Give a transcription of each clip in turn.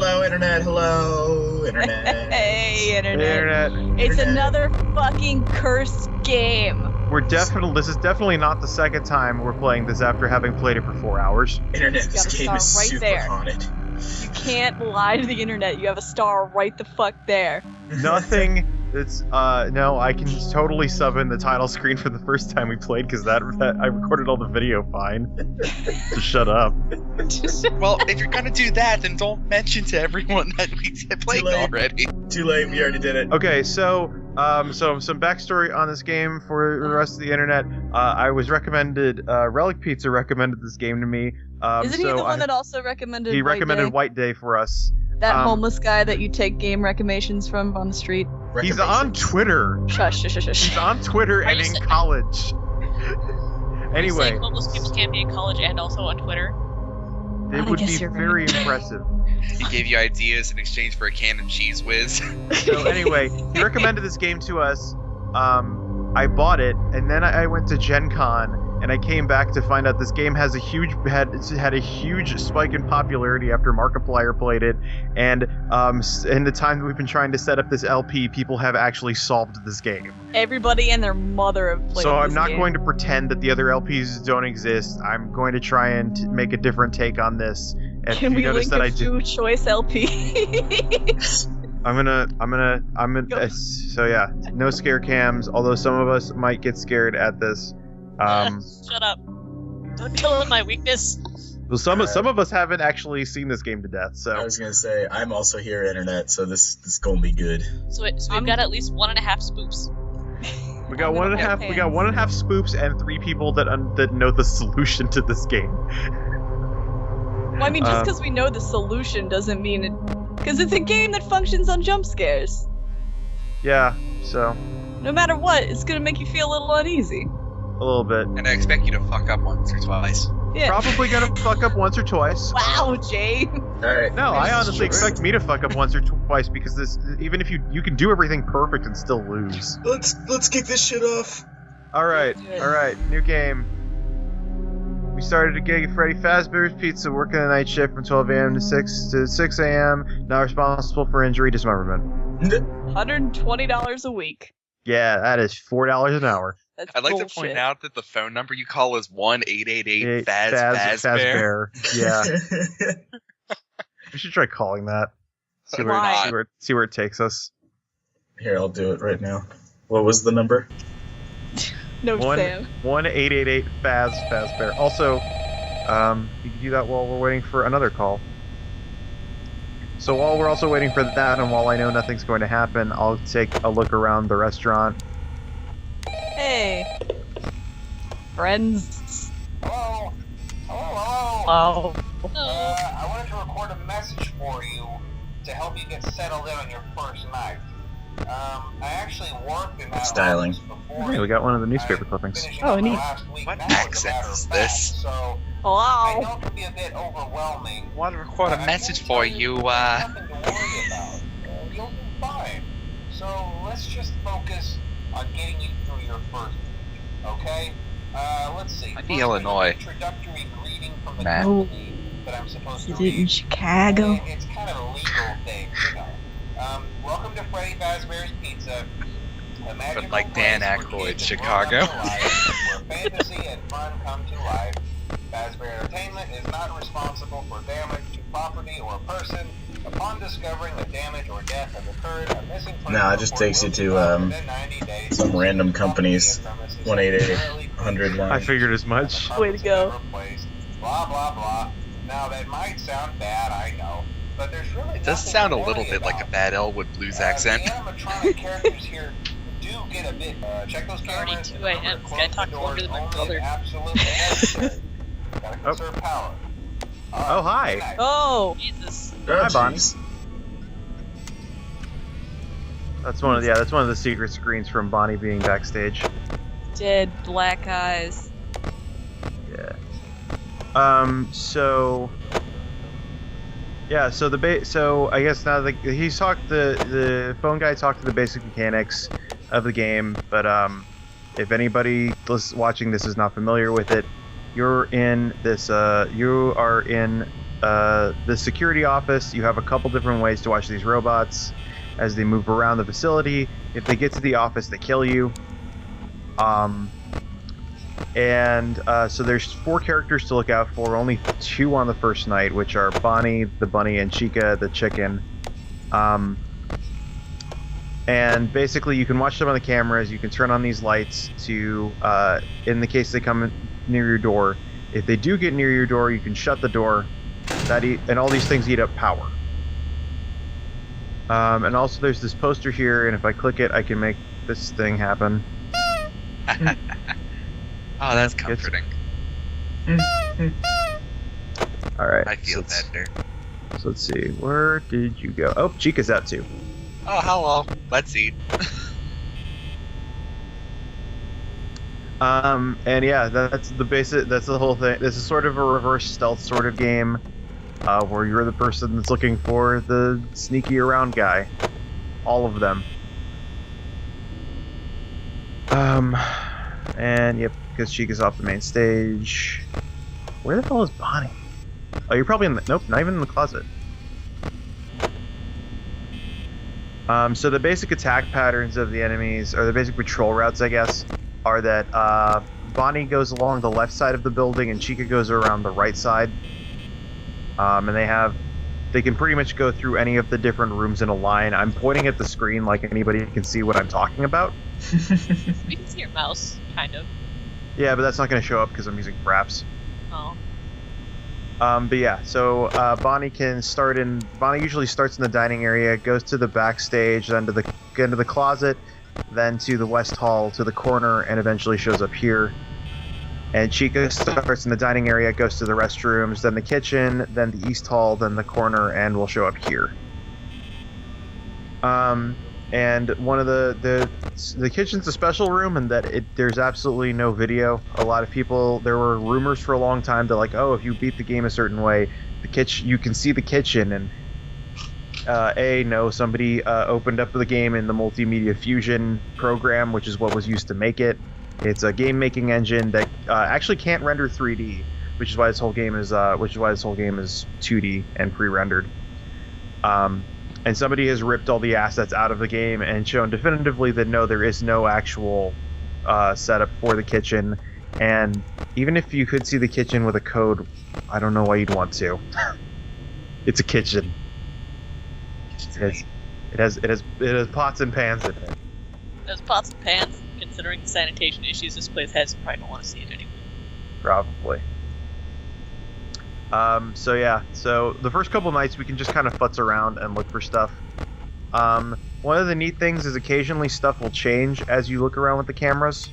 Hello, internet. Hello, internet. Hey, internet. Hey, internet. It's another fucking cursed game. This is definitely not the second time we're playing this after having played it for 4 hours. Internet, You this gotta game is start right super there. haunted. You can't lie to the internet. You have a star right the fuck there. Nothing. It's no. I can totally sub in the title screen for the first time we played because that I recorded all the video fine. So shut up. Well, if you're gonna do that, then don't mention to everyone that we played already. Too late. We already did it. Okay, so some backstory on this game for the rest of the internet. I was recommended. Relic Pizza recommended this game to me. Isn't he the one that also recommended He White recommended Day? White Day for us. That homeless guy that you take game recommendations from on the street? He's on Twitter. Shush, shush, shush, shush. He's on Twitter and in college. Anyway, saying homeless kids can't be in college and also on Twitter. it would be very impressive. He gave you ideas in exchange for a can of Cheese Whiz. So anyway, he recommended this game to us. I bought it, and then I went to Gen Con, and I came back to find out this game has had a huge spike in popularity after Markiplier played it, and in the time that we've been trying to set up this LP, people have actually solved this game. Everybody and their mother have played So this I'm not game. going to pretend that the other LPs don't exist. I'm going to try and make a different take on this. If Can you we notice link that a I did, food choice LP? I'm gonna. So yeah, no scare cams. Although some of us might get scared at this. Shut up. Don't tell them my weakness. Well, some of us haven't actually seen this game to death. I So was gonna say I'm also here, internet. So this gonna be good. So we've got at least 1.5 spoofs. we got one and a half. We got 1.5 spoofs and 3 people that know the solution to this game. Well, I mean, just because we know the solution doesn't mean it... Because it's a game that functions on jump scares. Yeah. So No matter what, it's gonna make you feel a little uneasy. a little bit. And I expect you to fuck up once or twice. Yeah. Probably gonna fuck up once or twice. Wow, Jay. All right. No, I honestly expect me to fuck up once or twice because this, even if you can do everything perfect and still lose. Let's kick this shit off. All right, new game. We started a gig at Freddy Fazbear's Pizza, working a night shift from 12 a.m. to 6 a.m. Not responsible for injury, dismemberment. $120 a week. Yeah, that is $4 an hour. That's I'd like bullshit. to point out that the phone number you call is 1-888-FAZBEAR. Yeah, we should try calling that. See where it takes us. Here, I'll do it right now. What was the number? No, Sam. 1-888-FAZBEAR. Also, you can do that while we're waiting for another call. So while we're also waiting for that, and while I know nothing's going to happen, I'll take a look around the restaurant. Hey. Friends. Hello? Hello? I wanted to record a message for you to help you get settled in on your first night. I actually worked in that Styling. office before. Hey, we got one of the newspaper clippings. Oh, neat. What accent is this? So, I Hello. know it can be a bit overwhelming. I want to record a message for you, Nothing to worry about. You'll be fine. So, let's just focus on getting you through your first week, okay? Let's see. Might be First, Illinois. there's an introductory greeting from the Matt. company that I'm supposed to Is it in read. Chicago? It's kind of a legal thing, you know. Welcome to Freddy Fazbear's Pizza. A magical like Dan place where Aykroyd's kids Chicago. grow up to life, where fantasy and fun come to life. Fazbear Entertainment is not responsible for damage to property or person. Upon discovering that damage or death has occurred, a missing person Nah, it just takes you to, within 90 days some random company's 1-888-100 line. I figured as much. Way to go. Blah, blah, blah. Now, that might sound bad, I know. But there's really It does nothing sound a to little worry bit like a about. bad Elwood Blues accent. The animatronic characters here do get a bit. Check those Already cameras. 2 a.m. This guy talks longer than my brother. Absolutely necessary. Gotta conserve power. Oh, hi. Good night. Oh. Jesus. Hi, Bonnie. jeez. That's one of the secret screens from Bonnie being backstage. Dead black eyes. Yeah. So. Yeah. So I guess now the phone guy talked to the basic mechanics of the game, but if anybody watching this is not familiar with it, you are in the security office. You have a couple different ways to watch these robots as they move around the facility. If they get to the office, they kill you. So there's 4 characters to look out for. Only 2 on the first night, which are Bonnie, the bunny, and Chica, the chicken. And basically, you can watch them on the cameras. You can turn on these lights to, in the case they come near your door. If they do get near your door, you can shut the door. And all these things eat up power. And also, there's this poster here, and if I click it, I can make this thing happen. Oh, that's comforting. All right. I feel better. So let's see. Where did you go? Oh, Chica's out too. Oh, hello. Let's eat. And yeah, that's the basic. That's the whole thing. This is sort of a reverse stealth sort of game, where you're the person that's looking for the sneaky around guy. All of them. And yep, because Chica's off the main stage. Where the hell is Bonnie? Oh, you're probably in the... Nope, not even in the closet. So the basic attack patterns of the enemies, or the basic patrol routes, I guess, are that Bonnie goes along the left side of the building and Chica goes around the right side. And they can pretty much go through any of the different rooms in a line. I'm pointing at the screen like anybody can see what I'm talking about. We can see your mouse, kind of. Yeah, but that's not going to show up because I'm using fraps. Oh. But yeah, so Bonnie usually starts in the dining area, goes to the backstage, then to the closet, then to the west hall, to the corner, and eventually shows up here. And Chica starts in the dining area, goes to the restrooms, then the kitchen, then the east hall, then the corner, and will show up here. And one of the kitchen's a special room in that there's absolutely no video. A lot of people, there were rumors for a long time that like, oh, if you beat the game a certain way, you can see the kitchen. And somebody opened up the game in the Multimedia Fusion program, which is what was used to make it. It's a game making engine that actually can't render 3D, which is why this whole game is 2D and pre-rendered. And somebody has ripped all the assets out of the game and shown definitively that no, there is no actual setup for the kitchen. And even if you could see the kitchen with a code, I don't know why you'd want to. It's a kitchen. It has pots and pans in it. There's pots and pans. Considering the sanitation issues this place has, you probably don't want to see it anyway. Probably. So yeah, so the first couple nights we can just kind of futz around and look for stuff. One of the neat things is occasionally stuff will change as you look around with the cameras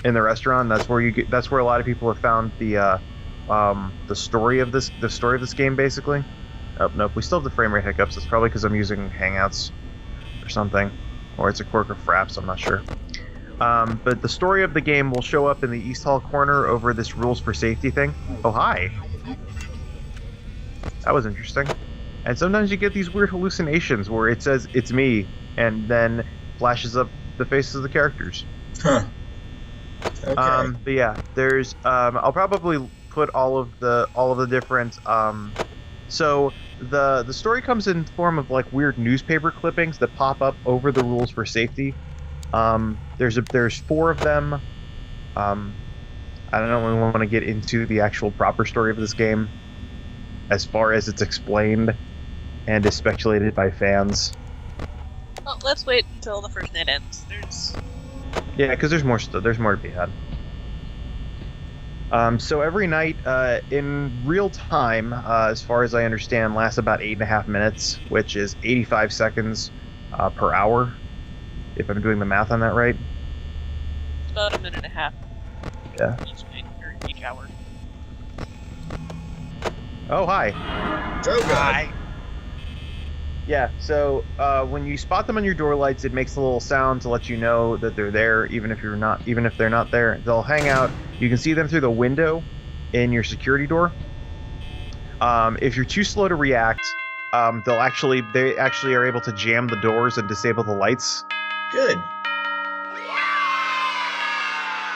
in the restaurant. That's where a lot of people have found the story of this game basically. Oh nope, we still have the frame rate hiccups. It's probably because I'm using Hangouts or something, or it's a quirk of Fraps. I'm not sure. But the story of the game will show up in the East Hall corner over this rules for safety thing. Oh hi. That was interesting. And sometimes you get these weird hallucinations where it says, "It's me," and then flashes up the faces of the characters. Huh. Okay. But yeah, there's, I'll probably put all of the different, so the story comes in form of like weird newspaper clippings that pop up over the rules for safety. There's 4 of them. I don't know if we want to get into the actual proper story of this game, as far as it's explained and is speculated by fans. Well, let's wait until the first night ends. Yeah, because there's more to be had. So every night, in real time, as far as I understand, lasts about 8.5 minutes, which is 85 seconds per hour, if I'm doing the math on that right. It's about 1.5 minutes. Yeah. Each hour. Oh, hi. Oh, God. Yeah, so when you spot them on your door lights, it makes a little sound to let you know that they're there, even if they're not there. They'll hang out. You can see them through the window in your security door. If you're too slow to react, they actually are able to jam the doors and disable the lights. Good.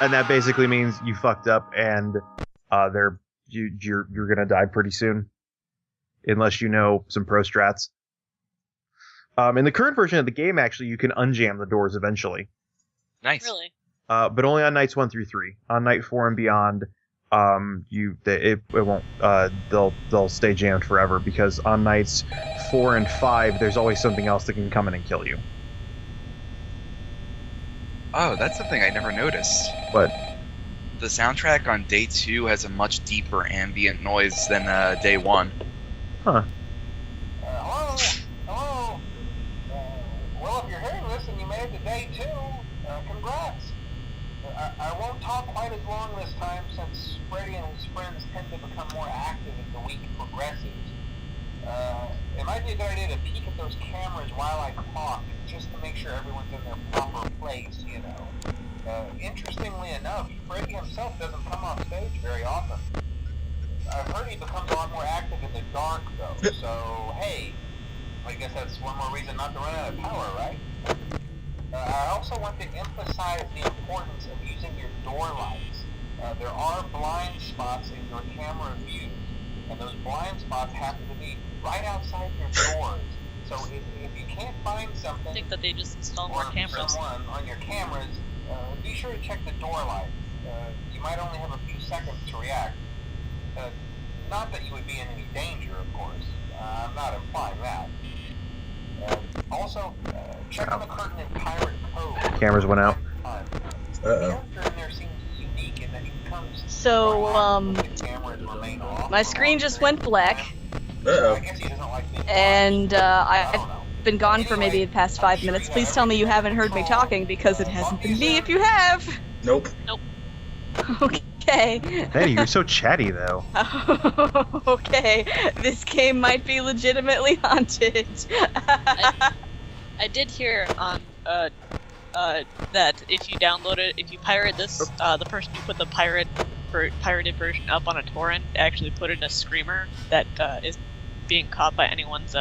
And that basically means you fucked up, and you're gonna die pretty soon. unless you know some pro strats. In the current version of the game, actually, you can unjam the doors eventually. Nice. Really? But only on nights 1 through 3. On night 4 and beyond, it won't. They'll stay jammed forever because on nights 4 and 5, there's always something else that can come in and kill you. Oh, that's something I never noticed. But The soundtrack on day 2 has a much deeper ambient noise than day 1. huh? Hello? Hello? Well, if you're hearing this and you made it to day 2, congrats. I won't talk quite as long this time since Freddy and his friends tend to become more active as the week progresses. It might be a good idea to peek at those cameras while I talk, just to make sure everyone's in their proper place, you know. Interestingly enough, Freddy himself doesn't come off stage very often. I've heard he becomes a lot more active in the dark, though, so hey, I guess that's one more reason not to run out of power, right? I also want to emphasize the importance of using your door lights. There are blind spots in your camera views, and those blind spots happen to be right outside your doors. So if you can't find I something think that they just install more or cameras. someone on your cameras, be sure to check the door lights. You might only have a few seconds to react. Not that you would be in any danger, of course. I'm not implying that. Also, check on the curtain in Pirate Cove. Cameras went out. The character in there seems unique in that he becomes So, the cameras remain off my for screen long just periods went black, of time. I guess he doesn't like being and watched. I I've don't know. been gone for maybe the past 5 minutes. Please tell me you haven't heard me talking, because it hasn't been me if you have. Nope. Okay. Hey, you're so chatty though. Okay, this game might be legitimately haunted. I did hear on that if you download it, if you pirate this, the person who put the pirated version up on a torrent actually put in a screamer that is being caught by anyone's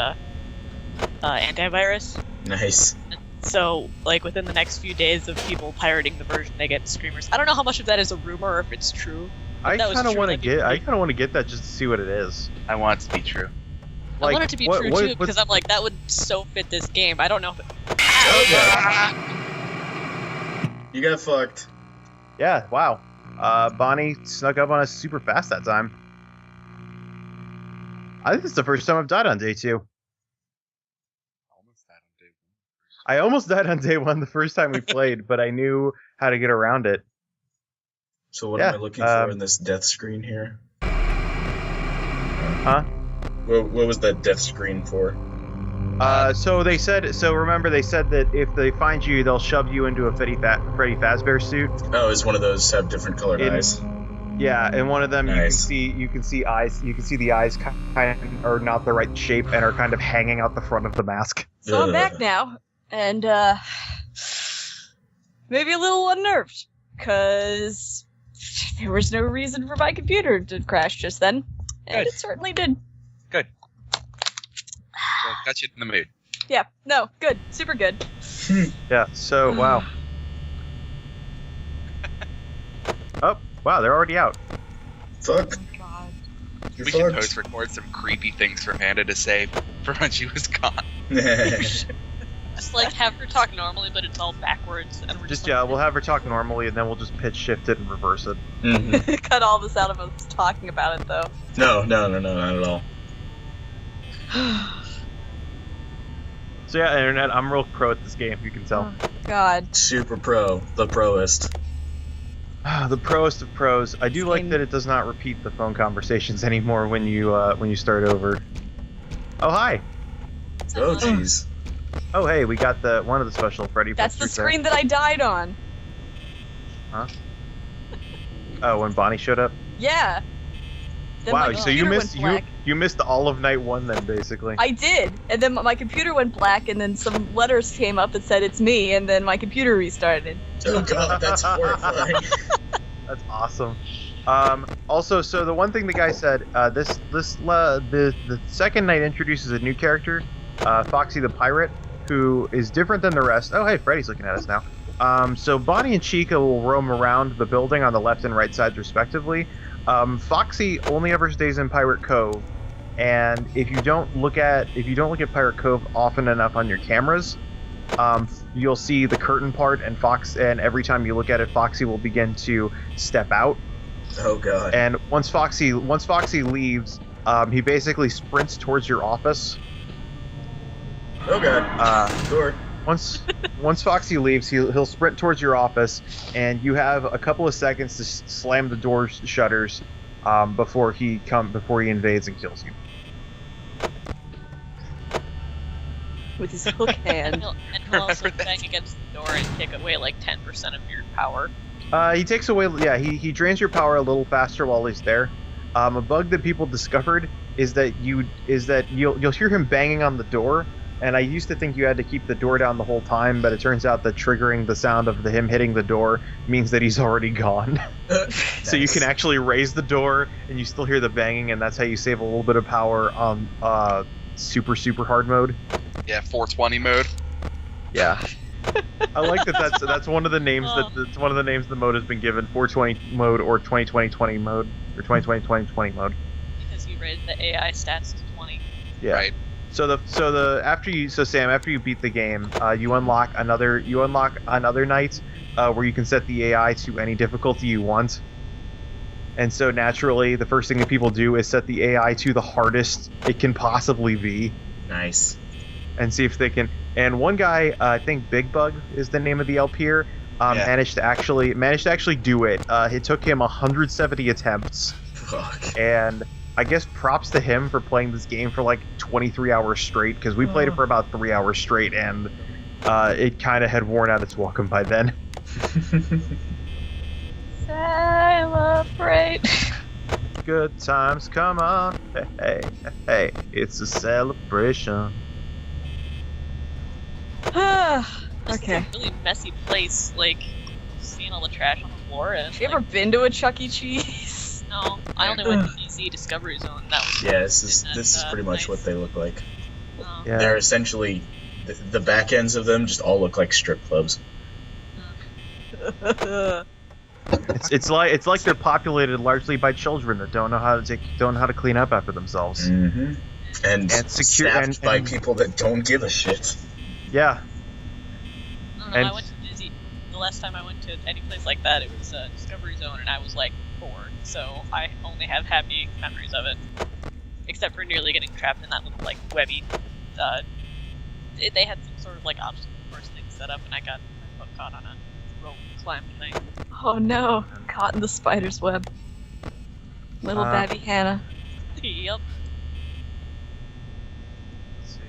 antivirus. Nice. So, like, within the next few days of people pirating the version, they get screamers. I don't know how much of that is a rumor or if it's true. I kind of want to get that just to see what it is. I want it to be true. I want it to be true too, because I'm like, that would so fit this game. I don't know if You got fucked. Yeah, wow. Bonnie snuck up on us super fast that time. I think it's the first time I've died on day 2. I almost died on day 1 the first time we played, but I knew how to get around it. So what am I looking for in this death screen here? Huh? What was that death screen for? So remember they said that if they find you, they'll shove you into a Freddy Fazbear suit. Oh, is one of those have different colored eyes? Yeah, and one of them Nice. you can see eyes. You can see the eyes kind of are not the right shape and are kind of hanging out the front of the mask. So I'm back now, and maybe a little unnerved, because there was no reason for my computer to crash just then, and Good. it certainly did. Good. Well, got you in the mood. Yeah, no, good, super good. Yeah. So wow. Oh wow, they're already out. Fuck. Oh God. You're We should fucked. post-record some creepy things for Panda to say for when she was gone. just like have her talk normally, but it's all backwards, and we're just like, We'll have her talk normally, and then we'll just pitch shift it and reverse it. Mhm. Cut all this out of us talking about it, though. No, not at all. So yeah, internet, I'm real pro at this game. You can tell. Oh, God. Super pro, the proest. The proest of pros. I do like Same. that it does not repeat the phone conversations anymore when you start over. Oh hi. Oh jeez. Oh hey, we got one of the special Freddy. That's the posters there. screen that I died on. Huh? Oh, when Bonnie showed up. Yeah. Then Wow, my so you computer missed went black. you missed all of night 1 then basically. I did, and then my computer went black, and then some letters came up that said it's me, and then my computer restarted. Oh god, that's horrifying. That's awesome. Also, so the one thing the guy said, the second night introduces a new character, Foxy the Pirate, who is different than the rest. Oh, hey, Freddy's looking at us now. So Bonnie and Chica will roam around the building on the left and right sides respectively. Foxy only ever stays in Pirate Cove, And if you don't look at Pirate Cove often enough on your cameras, you'll see the curtain part, and every time you look at it, Foxy will begin to step out. Oh god. And once Foxy leaves, he basically sprints towards your office. Oh god. Door. Once Foxy leaves, he'll sprint towards your office, and you have a couple of seconds to slam the door shutters before he invades and kills you. With his hook hand. And he'll also bang against the door and take away like 10% of your power. He takes away. Yeah, he drains your power a little faster while he's there. A bug that people discovered is that you'll hear him banging on the door. And I used to think you had to keep the door down the whole time, but it turns out that triggering the sound of him hitting the door means that he's already gone. Nice. So you can actually raise the door, and you still hear the banging, and that's how you save a little bit of power on super hard mode. Yeah, 420 mode. Yeah, I like that. That's one of the names that's one of the names the mode has been given: 420 mode or 2020 mode or 2020 mode. Because you raised the AI stats to 20. Yeah. Right. So Sam, after you beat the game, you unlock another night where you can set the AI to any difficulty you want. And so naturally, the first thing that people do is set the AI to the hardest it can possibly be. Nice. And see if they can. And one guy, I think Big Bug is the name of the LPer, managed to actually do it. It took him 170 attempts. Fuck. And I guess props to him for playing this game for like 23 hours straight, because we played it for about 3 hours straight, and it kind of had worn out its welcome by then. Celebrate. Good times, come on. Hey, it's a celebration. This Okay. is a really messy place, like, seeing all the trash on the floor. And, Have you ever been to a Chuck E. Cheese? No, I only went to DC Discovery Zone. That was Yeah, this is pretty much nice. what they look like. Oh. Yeah. They're essentially the back ends of them just all look like strip clubs. It's like they're populated largely by children that don't know how to clean up after themselves. Mm-hmm. And secure- staffed by and- people that don't give a shit. Yeah. I don't know, And- I went to Disney. The last time I went to any place like that, it was Discovery Zone, and I was like 4, so I only have happy memories of it. Except for nearly getting trapped in that little, like, webby. They had some sort of, like, obstacle course thing set up, and I got my foot caught on a rope climb thing. Oh no, caught in the spider's web. Little babby Hannah. Yep. Let's see.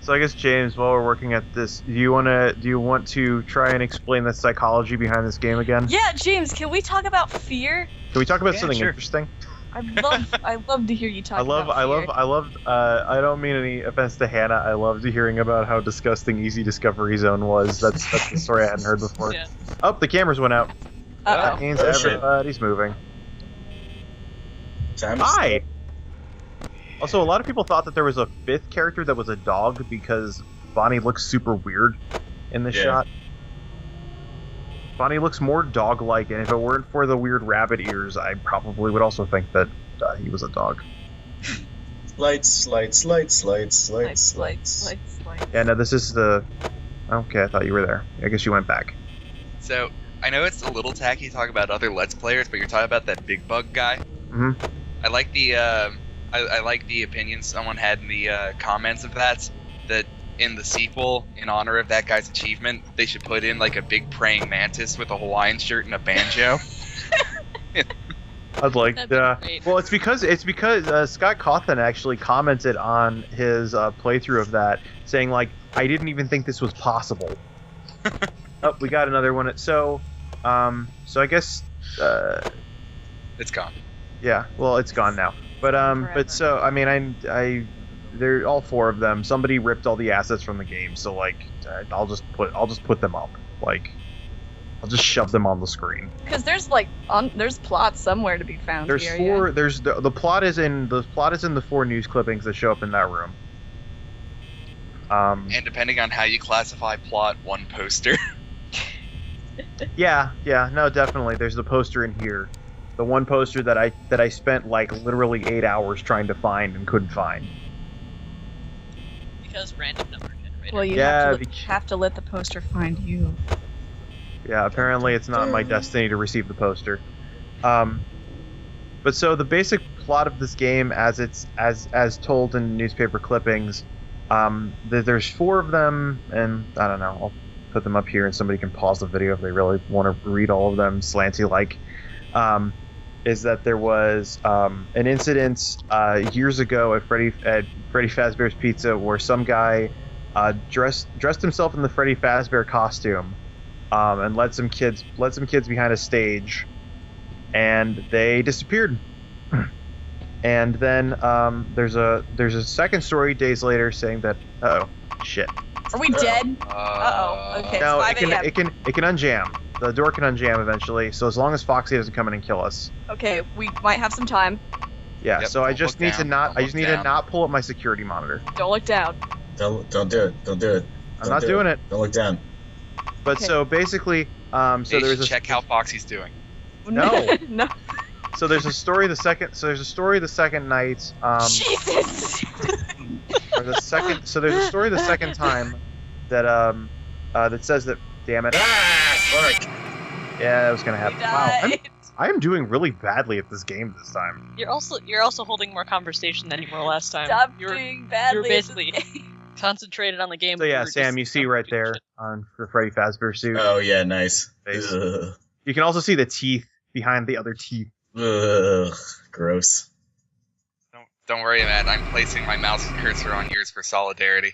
So I guess James, while we're working at this, do you want to try and explain the psychology behind this game again? Yeah, James, can we talk about fear? Can we talk about Yeah, something sure. interesting? I love to hear you talk about fear. I don't mean any offense to Hannah. I loved hearing about how disgusting Easy Discovery Zone was. That's the story I hadn't heard before. Yeah. Oh, the cameras went out. That Uh-oh. means Oh, shit. everybody's moving. Time to Hi! Also, a lot of people thought that there was a 5th character that was a dog because Bonnie looks super weird in this Yeah. shot. Bonnie looks more dog-like, and if it weren't for the weird rabbit ears, I probably would also think that he was a dog. Lights. Lights. Yeah, no, this is the... Okay, I thought you were there. I guess you went back. So, I know it's a little tacky to talk about other Let's Players, but you're talking about that Big Bug guy. Mm-hmm. I like the I like the opinion someone had in the comments of that in the sequel, in honor of that guy's achievement, they should put in like a big praying mantis with a Hawaiian shirt and a banjo. I'd like That'd be great. well, it's because Scott Cawthon actually commented on his playthrough of that, saying like, I didn't even think this was possible. Oh, we got another one. So I guess It's gone. yeah, well, it's gone now. But so I mean, they're all 4 of them. Somebody ripped all the assets from the game, so like, I'll just put them up. Like, I'll just shove them on the screen. Because there's there's plots somewhere to be found There's here. 4. Yeah. There's the plot is in the 4 news clippings that show up in that room. And depending on how you classify plot, 1 poster. Yeah, no, definitely. There's the poster in here. The one poster that I spent like literally 8 hours trying to find and couldn't find. Because random number generator. Well, you have to let the poster find you. Yeah, apparently it's not my destiny to receive the poster. But so the basic plot of this game, as told in newspaper clippings, there's 4 of them, and I don't know. I'll put them up here, and somebody can pause the video if they really want to read all of them slanty-like. Is that there was an incident years ago at Freddy Fazbear's Pizza where some guy dressed himself in the Freddy Fazbear costume and led some kids behind a stage, and they disappeared. And then there's a second story days later saying that are we dead? Okay. No, it's 5 a.m. it can unjam. The door can unjam eventually, so as long as Foxy doesn't come in and kill us. Okay, we might have some time. Yeah, Yep, so I don't just look need to down. to not pull up my security monitor. Don't look down. Don't do it. Don't do it. I'm not doing it. Don't look down. But Okay. so basically, They so there's should check how Foxy's doing. No. No. so there's a story the second night Jesus. or the second so there's a story the second time that that says that damn it. Fuck. Yeah, that was gonna happen. We Wow, died. I'm doing really badly at this game this time. You're also holding more conversation than you were last time. Stop You're doing badly. you're basically concentrated on the game. So yeah, You're Sam, just you see right there on the Freddy Fazbear suit. Oh yeah, nice. Face. Ugh. You can also see the teeth behind the other teeth. Ugh. Gross. Don't worry, Matt. I'm placing my mouse cursor on yours for solidarity.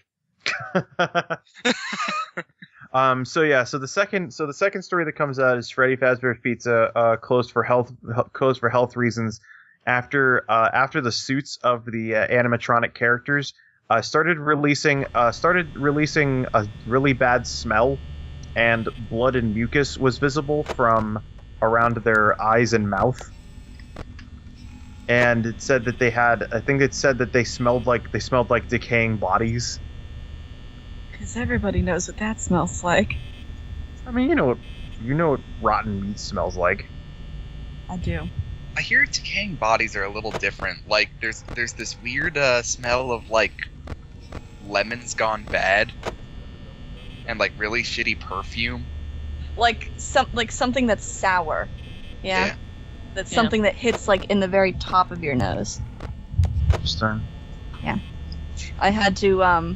So the second story that comes out is Freddy Fazbear's Pizza closed for health reasons after the suits of the animatronic characters started releasing a really bad smell, and blood and mucus was visible from around their eyes and mouth. And it said that they smelled like decaying bodies. Because everybody knows what that smells like. I mean, you know what rotten meat smells like. I do. I hear decaying bodies are a little different. Like, there's this weird smell of, like, lemons gone bad. And, like, really shitty perfume. Like something that's sour. Yeah. That's Yeah. something that hits like in the very top of your nose. Interesting. I had to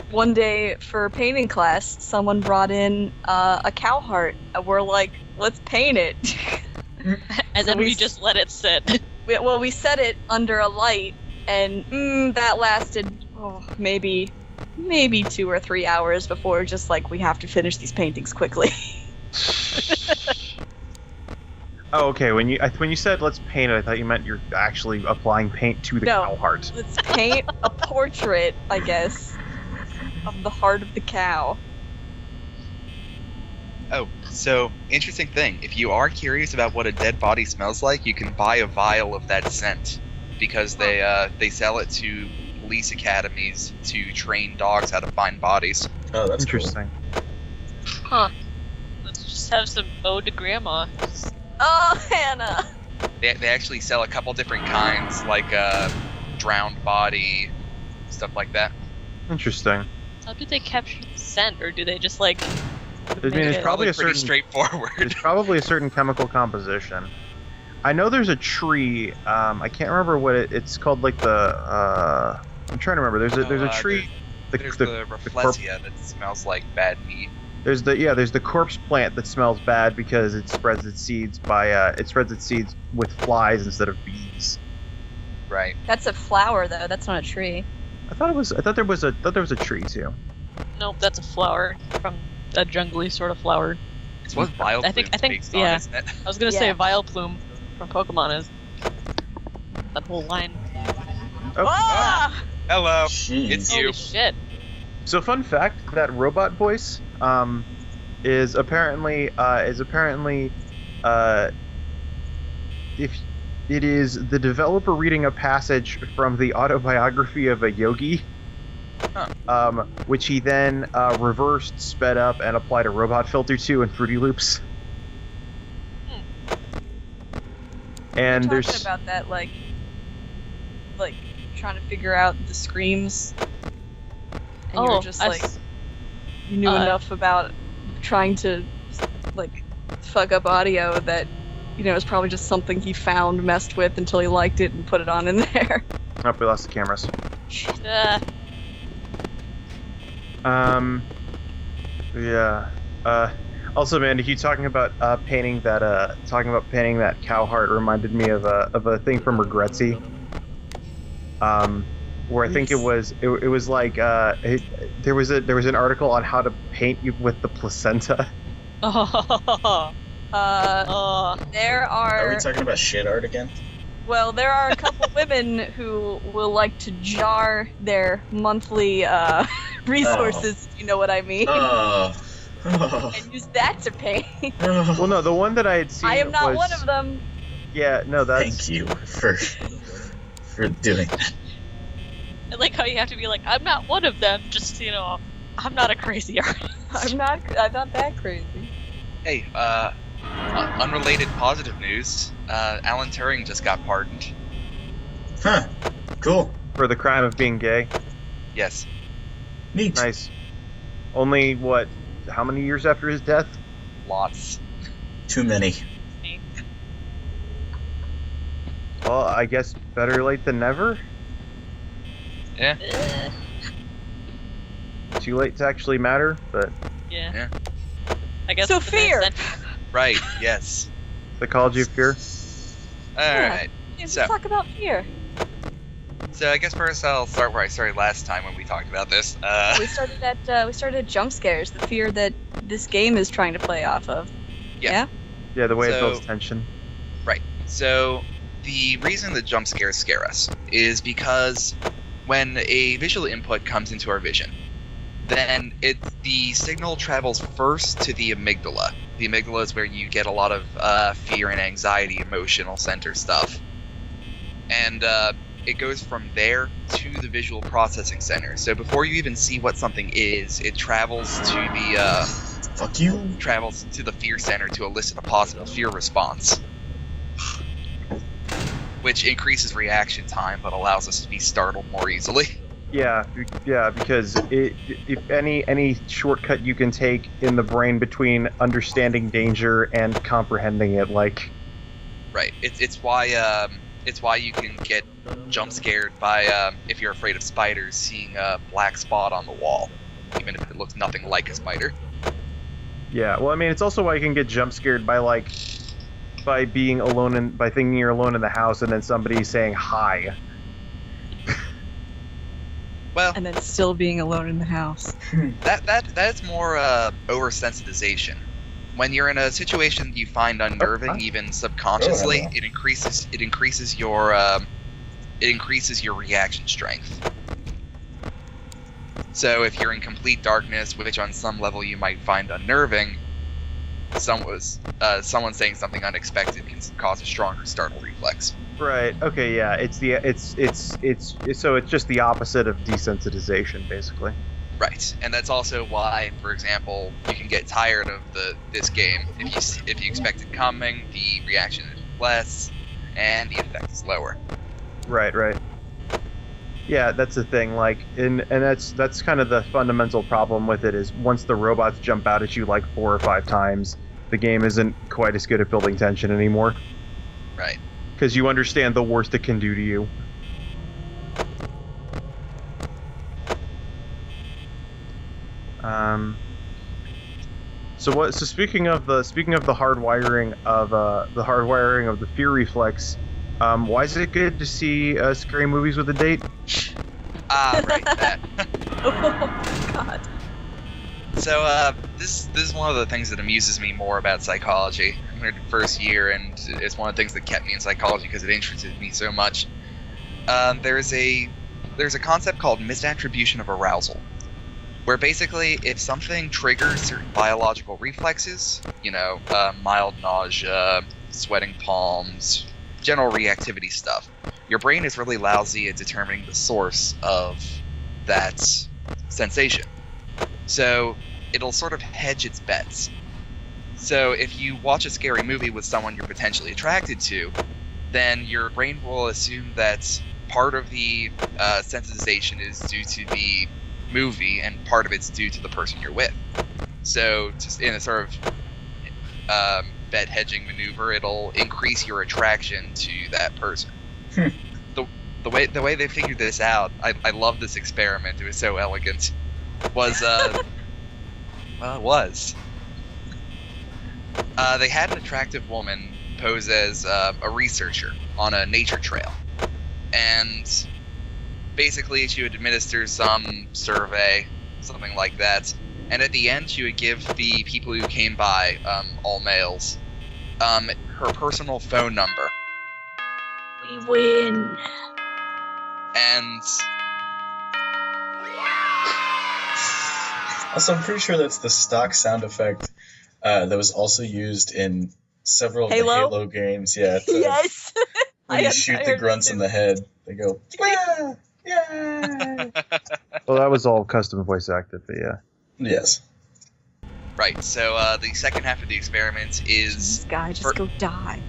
one day for painting class, someone brought in a cow heart. We're like, let's paint it. and then we just let it sit. we set it under a light, and that lasted maybe 2 or 3 hours before just like we have to finish these paintings quickly. Oh, okay. When you said let's paint it, I thought you meant you're actually applying paint to the No. cow heart. Let's paint a portrait, I guess, of the heart of the cow. Oh, so, interesting thing. If you are curious about what a dead body smells like, you can buy a vial of that scent. Because they sell it to police academies to train dogs how to find bodies. Oh, that's cool. Interesting. Huh. Let's just have some ode to grandma. Oh, Hannah! They actually sell a couple different kinds, like drowned body, stuff like that. Interesting. How do they capture the scent, or do they just like? I mean, it's Yeah. probably a pretty certain. straightforward. It's probably a certain chemical composition. I know there's a tree. I can't remember what it's called. Like the. I'm trying to remember. There's a tree. There's the Rafflesia that smells like bad meat. There's the corpse plant that smells bad because it spreads its seeds with flies instead of bees. Right. That's a flower, though. That's not a tree. I thought there was a tree too. Nope, that's a flower from a jungly sort of flower. It's what Vileplume's I think- based yeah. on, isn't it? I was gonna say Yeah. Vileplume from Pokemon is that whole line. Oh. Ah! Hello. Jeez. It's Holy you. shit! So fun fact, that robot voice is apparently if it is the developer reading a passage from the autobiography of a yogi, which he then reversed, sped up, and applied a robot filter to in Fruity Loops. And We're there's talking about that, like trying to figure out the screams. And you were just you knew enough about trying to like fuck up audio that it was probably just something he found, messed with until he liked it and put it on in there. Oh, we lost the cameras. Yeah. Also, Mandy, you talking about painting that cow heart reminded me of a thing from Regretsy. Where I think it was like there was an article on how to paint you with the placenta. There Are we are talking about shit art again? there are a couple women who will like to jar their monthly resources, if you know what I mean, and use that to paint. Well, no, the one that I had seen. I am not was, one of them. Yeah, no, that's. Thank you for doing that. I like how you have to be like, I'm not one of them. Just I'm not a crazy artist. I'm not that crazy. Hey, unrelated positive news. Alan Turing just got pardoned. Huh. Cool. For the crime of being gay. Yes. Neat. Nice. Only how many years after his death? Lots. Too many. Well, I guess better late than never. Yeah. Too late to actually matter, but Yeah. I guess So it's the best fear. sentence. Right. Yes. Psychology of Fear. All right. Let's So- talk about fear. So I guess first I'll start where I started last time when we talked about this. We started at jump scares, the fear that this game is trying to play off of. Yeah. Yeah, the way it So- builds tension. Right. So the reason that jump scares scare us is because when a visual input comes into our vision, then the signal travels first to the amygdala. The amygdala is where you get a lot of fear and anxiety, emotional center stuff. And it goes from there to the visual processing center. So before you even see what something is, it travels to the Fuck you. travels to the fear center to elicit a possible fear response, which increases reaction time but allows us to be startled more easily. Yeah, because if any shortcut you can take in the brain between understanding danger and comprehending it, like. Right. It's why you can get jump scared by if you're afraid of spiders, seeing a black spot on the wall, even if it looks nothing like a spider. Yeah, well, I mean, it's also why you can get jump scared by being alone by thinking you're alone in the house and then somebody saying hi. Well, And then still being alone in the house. that's more oversensitization. When you're in a situation you find unnerving, even subconsciously, it increases your reaction strength. So if you're in complete darkness, which on some level you might find unnerving, someone saying something unexpected can cause a stronger startle reflex. Right. Okay. Yeah. It's just the opposite of desensitization, basically. Right, and that's also why, for example, you can get tired of this game if you expect it coming. The reaction is less, and the effect is lower. Right. Yeah, that's the thing. And that's kind of the fundamental problem with it is once the robots jump out at you like 4 or 5 times, the game isn't quite as good at building tension anymore. Right. Because you understand the worst it can do to you. So speaking of the hardwiring of the fear reflex, why is it good to see scary movies with a date? Right, that. Oh, God. So, this is one of the things that amuses me more about psychology. I'm in the first year, and it's one of the things that kept me in psychology because it interested me so much. There's a concept called misattribution of arousal, where basically if something triggers certain biological reflexes, mild nausea, sweating palms, general reactivity stuff, your brain is really lousy at determining the source of that sensation. So it'll sort of hedge its bets. So if you watch a scary movie with someone you're potentially attracted to, then your brain will assume that part of the sensitization is due to the movie and part of it's due to the person you're with. So, just in a sort of bet hedging maneuver, it'll increase your attraction to that person. The way they figured this out, I love this experiment. It was so elegant. They had an attractive woman pose as a researcher on a nature trail, and basically she would administer some survey, something like that, and at the end she would give the people who came by, all males, her personal phone number. We win. And also, I'm pretty sure that's the stock sound effect that was also used in several of the Halo games. Yeah. Yes. When you shoot the grunts in the head, they go, yeah, yeah. Well, that was all custom voice acted, but yeah. Yes. Right. So the second half of the experiment is this guy just go die.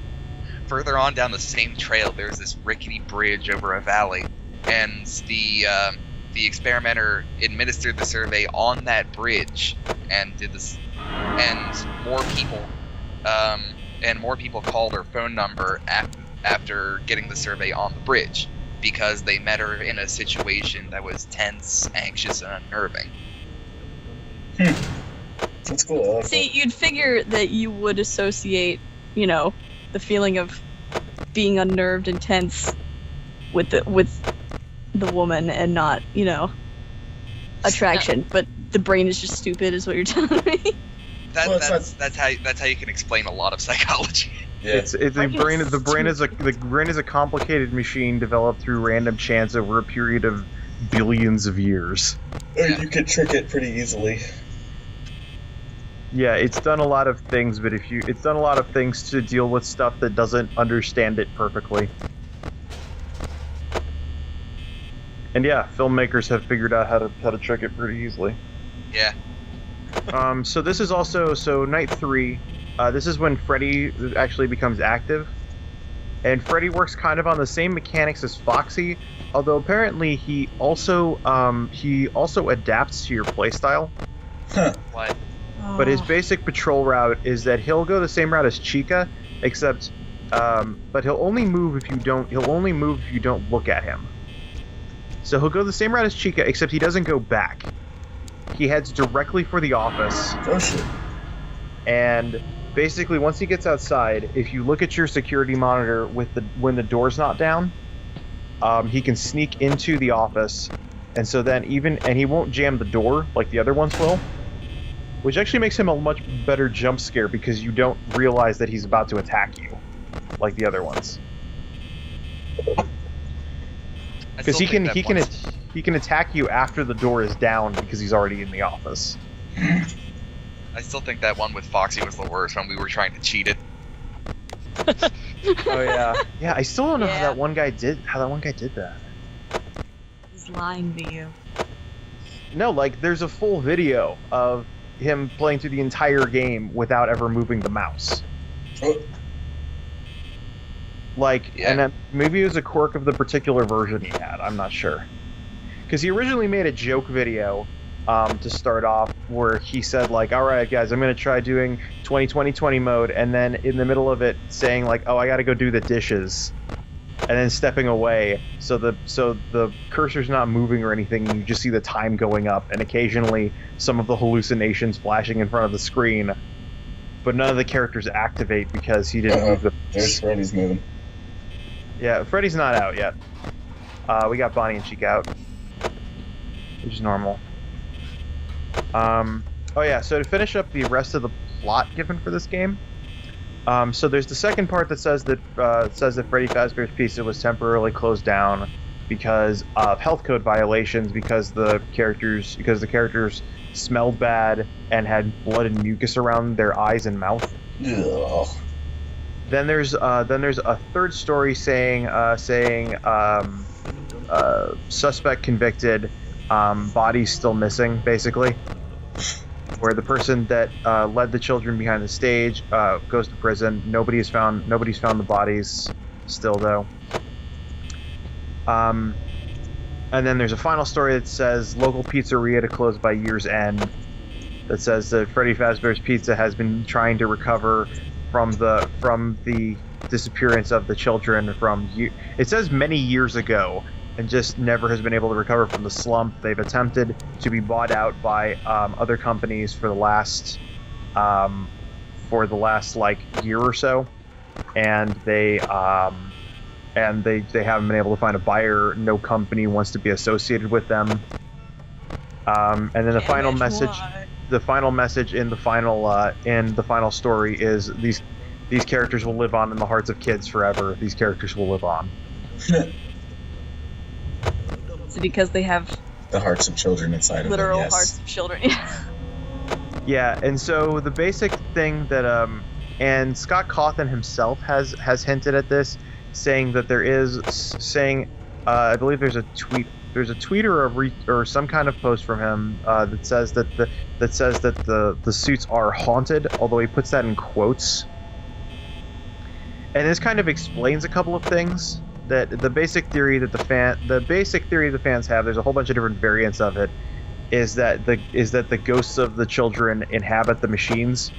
Further on down the same trail, there's this rickety bridge over a valley, and the experimenter administered the survey on that bridge, and did this, and more people called her phone number after getting the survey on the bridge, because they met her in a situation that was tense, anxious, and unnerving. That's cool. Like See, that. you'd figure that you would associate, the feeling of being unnerved and tense with the woman and not, attraction. But the brain is just stupid, is what you're telling me. That's how you can explain a lot of psychology. Yeah. The brain is a complicated machine developed through random chance over a period of billions of years. Or you could trick it pretty easily. Yeah, it's done a lot of things, but it's done a lot of things to deal with stuff that doesn't understand it perfectly. And yeah, filmmakers have figured out how to trick it pretty easily. Yeah. So this is also night 3. This is when Freddy actually becomes active, and Freddy works kind of on the same mechanics as Foxy, although apparently he also adapts to your playstyle. Huh. What? But his basic patrol route is that he'll go the same route as Chica, except, but he'll only move if you don't look at him. So he'll go the same route as Chica, except he doesn't go back. He heads directly for the office. Oh shit. And basically, once he gets outside, if you look at your security monitor when the door's not down, he can sneak into the office, and so then he won't jam the door like the other ones will. Which actually makes him a much better jump scare because you don't realize that he's about to attack you, like the other ones. Because he can attack you after the door is down because he's already in the office. I still think that one with Foxy was the worst when we were trying to cheat it. Oh yeah, yeah. I still don't know how that one guy did that. He's lying to you. No, like there's a full video of him playing through the entire game without ever moving the mouse. And then maybe it was a quirk of the particular version he had. I'm not sure. Because he originally made a joke video to start off where he said like, all right guys, I'm going to try doing 20-20-20 mode, and then in the middle of it saying like, oh, I got to go do the dishes, and then stepping away so the cursor's not moving or anything, and you just see the time going up and occasionally some of the hallucinations flashing in front of the screen, but none of the characters activate because he didn't move the... There's Freddy's moving. Yeah, Freddy's not out yet. We got Bonnie and Chica out, which is normal. Oh yeah, so to finish up the rest of the plot given for this game, so there's the second part that says that Freddy Fazbear's Pizza was temporarily closed down because of health code violations, because the characters smelled bad and had blood and mucus around their eyes and mouth. Ugh. Then there's a third story saying suspect convicted, bodies still missing, basically. Where the person that led the children behind the stage goes to prison. Nobody's found the bodies. still, though. And then there's a final story that says local pizzeria to close by year's end. That says that Freddy Fazbear's Pizza has been trying to recover from the disappearance of the children it says many years ago, and just never has been able to recover from the slump. They've attempted to be bought out by other companies for the last like year or so, and they haven't been able to find a buyer. No company wants to be associated with them. And then the final message in the final story is these characters will live on in the hearts of kids forever. These characters will live on. Is it because they have the hearts of children inside of them? Literal Yes. hearts of children. Yeah, and so the basic thing that and Scott Cawthon himself has hinted at this, saying that I believe there's a tweet or some kind of post from him that says that the suits are haunted, although he puts that in quotes. And this kind of explains a couple of things. That the basic theory the fans have, there's a whole bunch of different variants of it, is that the ghosts of the children inhabit the machines,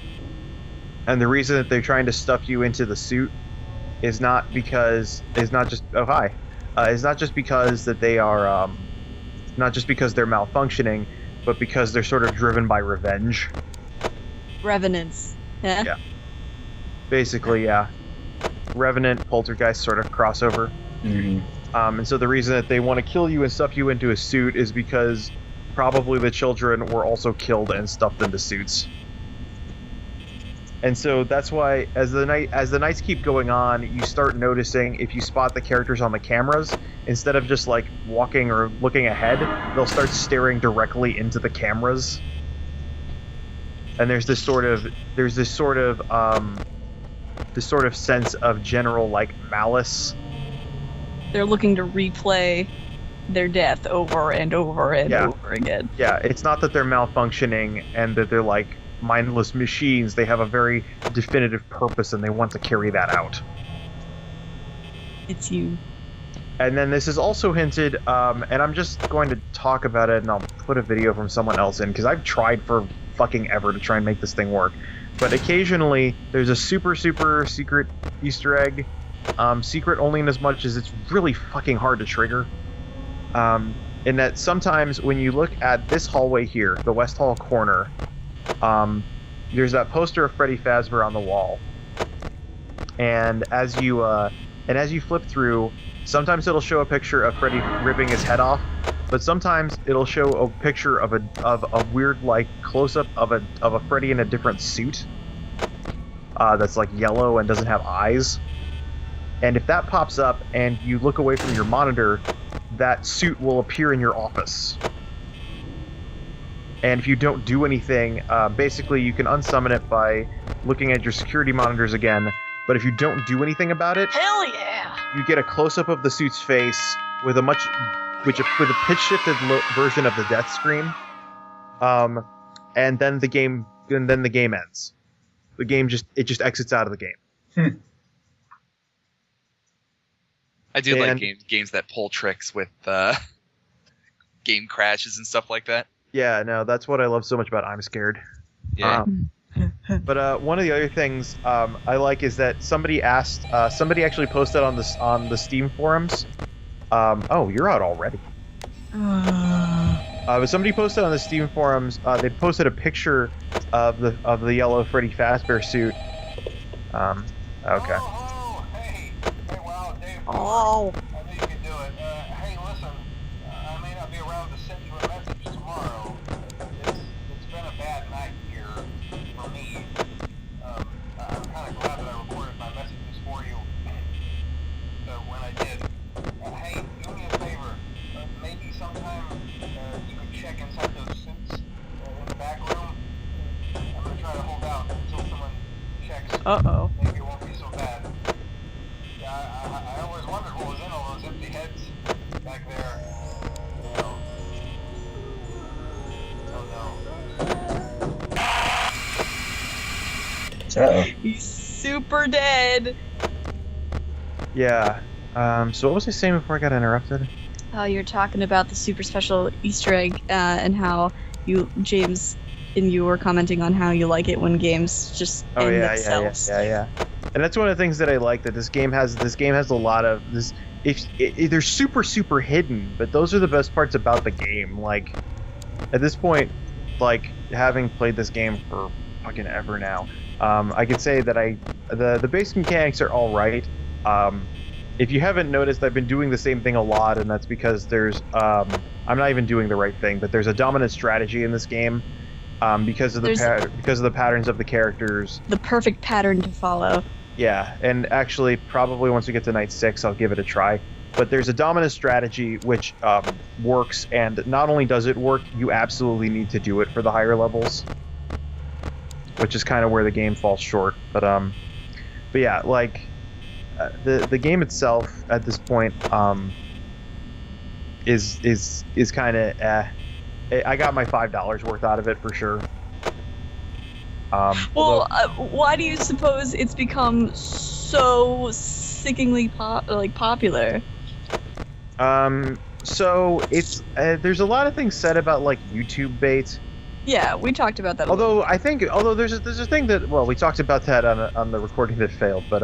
and the reason that they're trying to stuff you into the suit is not just because that they are not just because they're malfunctioning, but because they're sort of driven by revenge. Revenants. Yeah. Basically, yeah. Revenant, Poltergeist sort of crossover. Mm-hmm. And so the reason that they want to kill you and stuff you into a suit is because probably the children were also killed and stuffed into suits. And so that's why, as the nights keep going on, you start noticing, if you spot the characters on the cameras, instead of just like walking or looking ahead, they'll start staring directly into the cameras. And there's this sort of sense of general like malice. They're looking to replay their death over and over and over again. Yeah, it's not that they're malfunctioning and that they're like mindless machines. They have a very definitive purpose and they want to carry that out. It's you. And then this is also hinted, and I'm just going to talk about it and I'll put a video from someone else in, because I've tried for fucking ever to try and make this thing work. But occasionally, there's a super, super secret Easter egg. Secret only in as much as it's really fucking hard to trigger. In that sometimes when you look at this hallway here, the West Hall corner, there's that poster of Freddy Fazbear on the wall. And as you flip through, sometimes it'll show a picture of Freddy ripping his head off, but sometimes it'll show a picture of a weird like close-up of a Freddy in a different suit that's like yellow and doesn't have eyes. And if that pops up and you look away from your monitor, that suit will appear in your office. And if you don't do anything, basically you can unsummon it by looking at your security monitors again. But if you don't do anything about it, hell yeah, you get a close-up of the suit's face with a pitch shifted version of the death scream, and then the game ends. The game just exits out of the game. I do like games that pull tricks with game crashes and stuff like that. Yeah, no, that's what I love so much about I'm Scared. Yeah. But one of the other things I like is that somebody actually posted on the Steam forums. Oh, you're out already. But somebody posted on the Steam forums. They posted a picture of the yellow Freddy Fazbear suit. Okay. Oh, hey, wow, Dave. Oh. I knew you could do it. Hey, listen, I may not be around to send you a message tomorrow. It's been a bad night here for me. I'm kind of glad that I recorded my messages for you when I did. Hey, do me a favor. Maybe sometime you could check inside those suits in the back room. I'm going to try to hold out until someone checks. Uh-oh. Maybe it won't be so bad. Yeah, I always wondered what was in all those empty heads back there. Oh no. Oh no. Uh-oh. He's super dead. Yeah. So what was I saying before I got interrupted? Oh, you're talking about the super special Easter egg and how James, and you were commenting on how you like it when games just end themselves. Yeah. And that's one of the things that I like, that this game has a lot of this. They're super hidden, but those are the best parts about the game. Like, at this point, like, having played this game for fucking ever now, I could say that the basic mechanics are all right. If you haven't noticed, I've been doing the same thing a lot, and that's because there's I'm not even doing the right thing, but there's a dominant strategy in this game because of the patterns of the characters. The perfect pattern to follow. Yeah, and actually, probably once we get to Night 6, I'll give it a try. But there's a dominant strategy which works, and not only does it work, you absolutely need to do it for the higher levels, which is kind of where the game falls short. But yeah, like the game itself at this point is kind of I got my $5 worth out of it for sure. Why do you suppose it's become so sickeningly popular? So it's there's a lot of things said about like YouTube bait. Yeah, we talked about that. Although there's a thing that, well, we talked about that on the recording that failed, but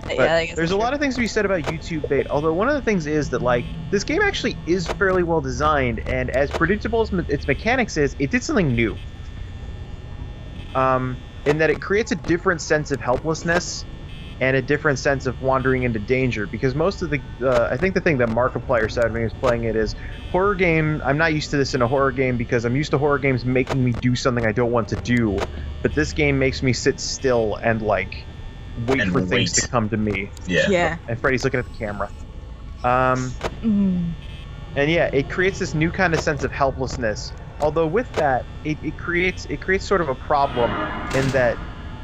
there's a lot of things to be said about YouTube bait. Although one of the things is that like this game actually is fairly well designed, and as predictable as its mechanics is, it did something new. In that it creates a different sense of helplessness and a different sense of wandering into danger, because most of the I think the thing that Markiplier said when he was playing it is, horror game, I'm not used to this in a horror game because I'm used to horror games making me do something I don't want to do, but this game makes me sit still and like wait for things to come to me. Yeah. And Freddy's looking at the camera. And yeah, it creates this new kind of sense of helplessness. Although with that, it creates sort of a problem in that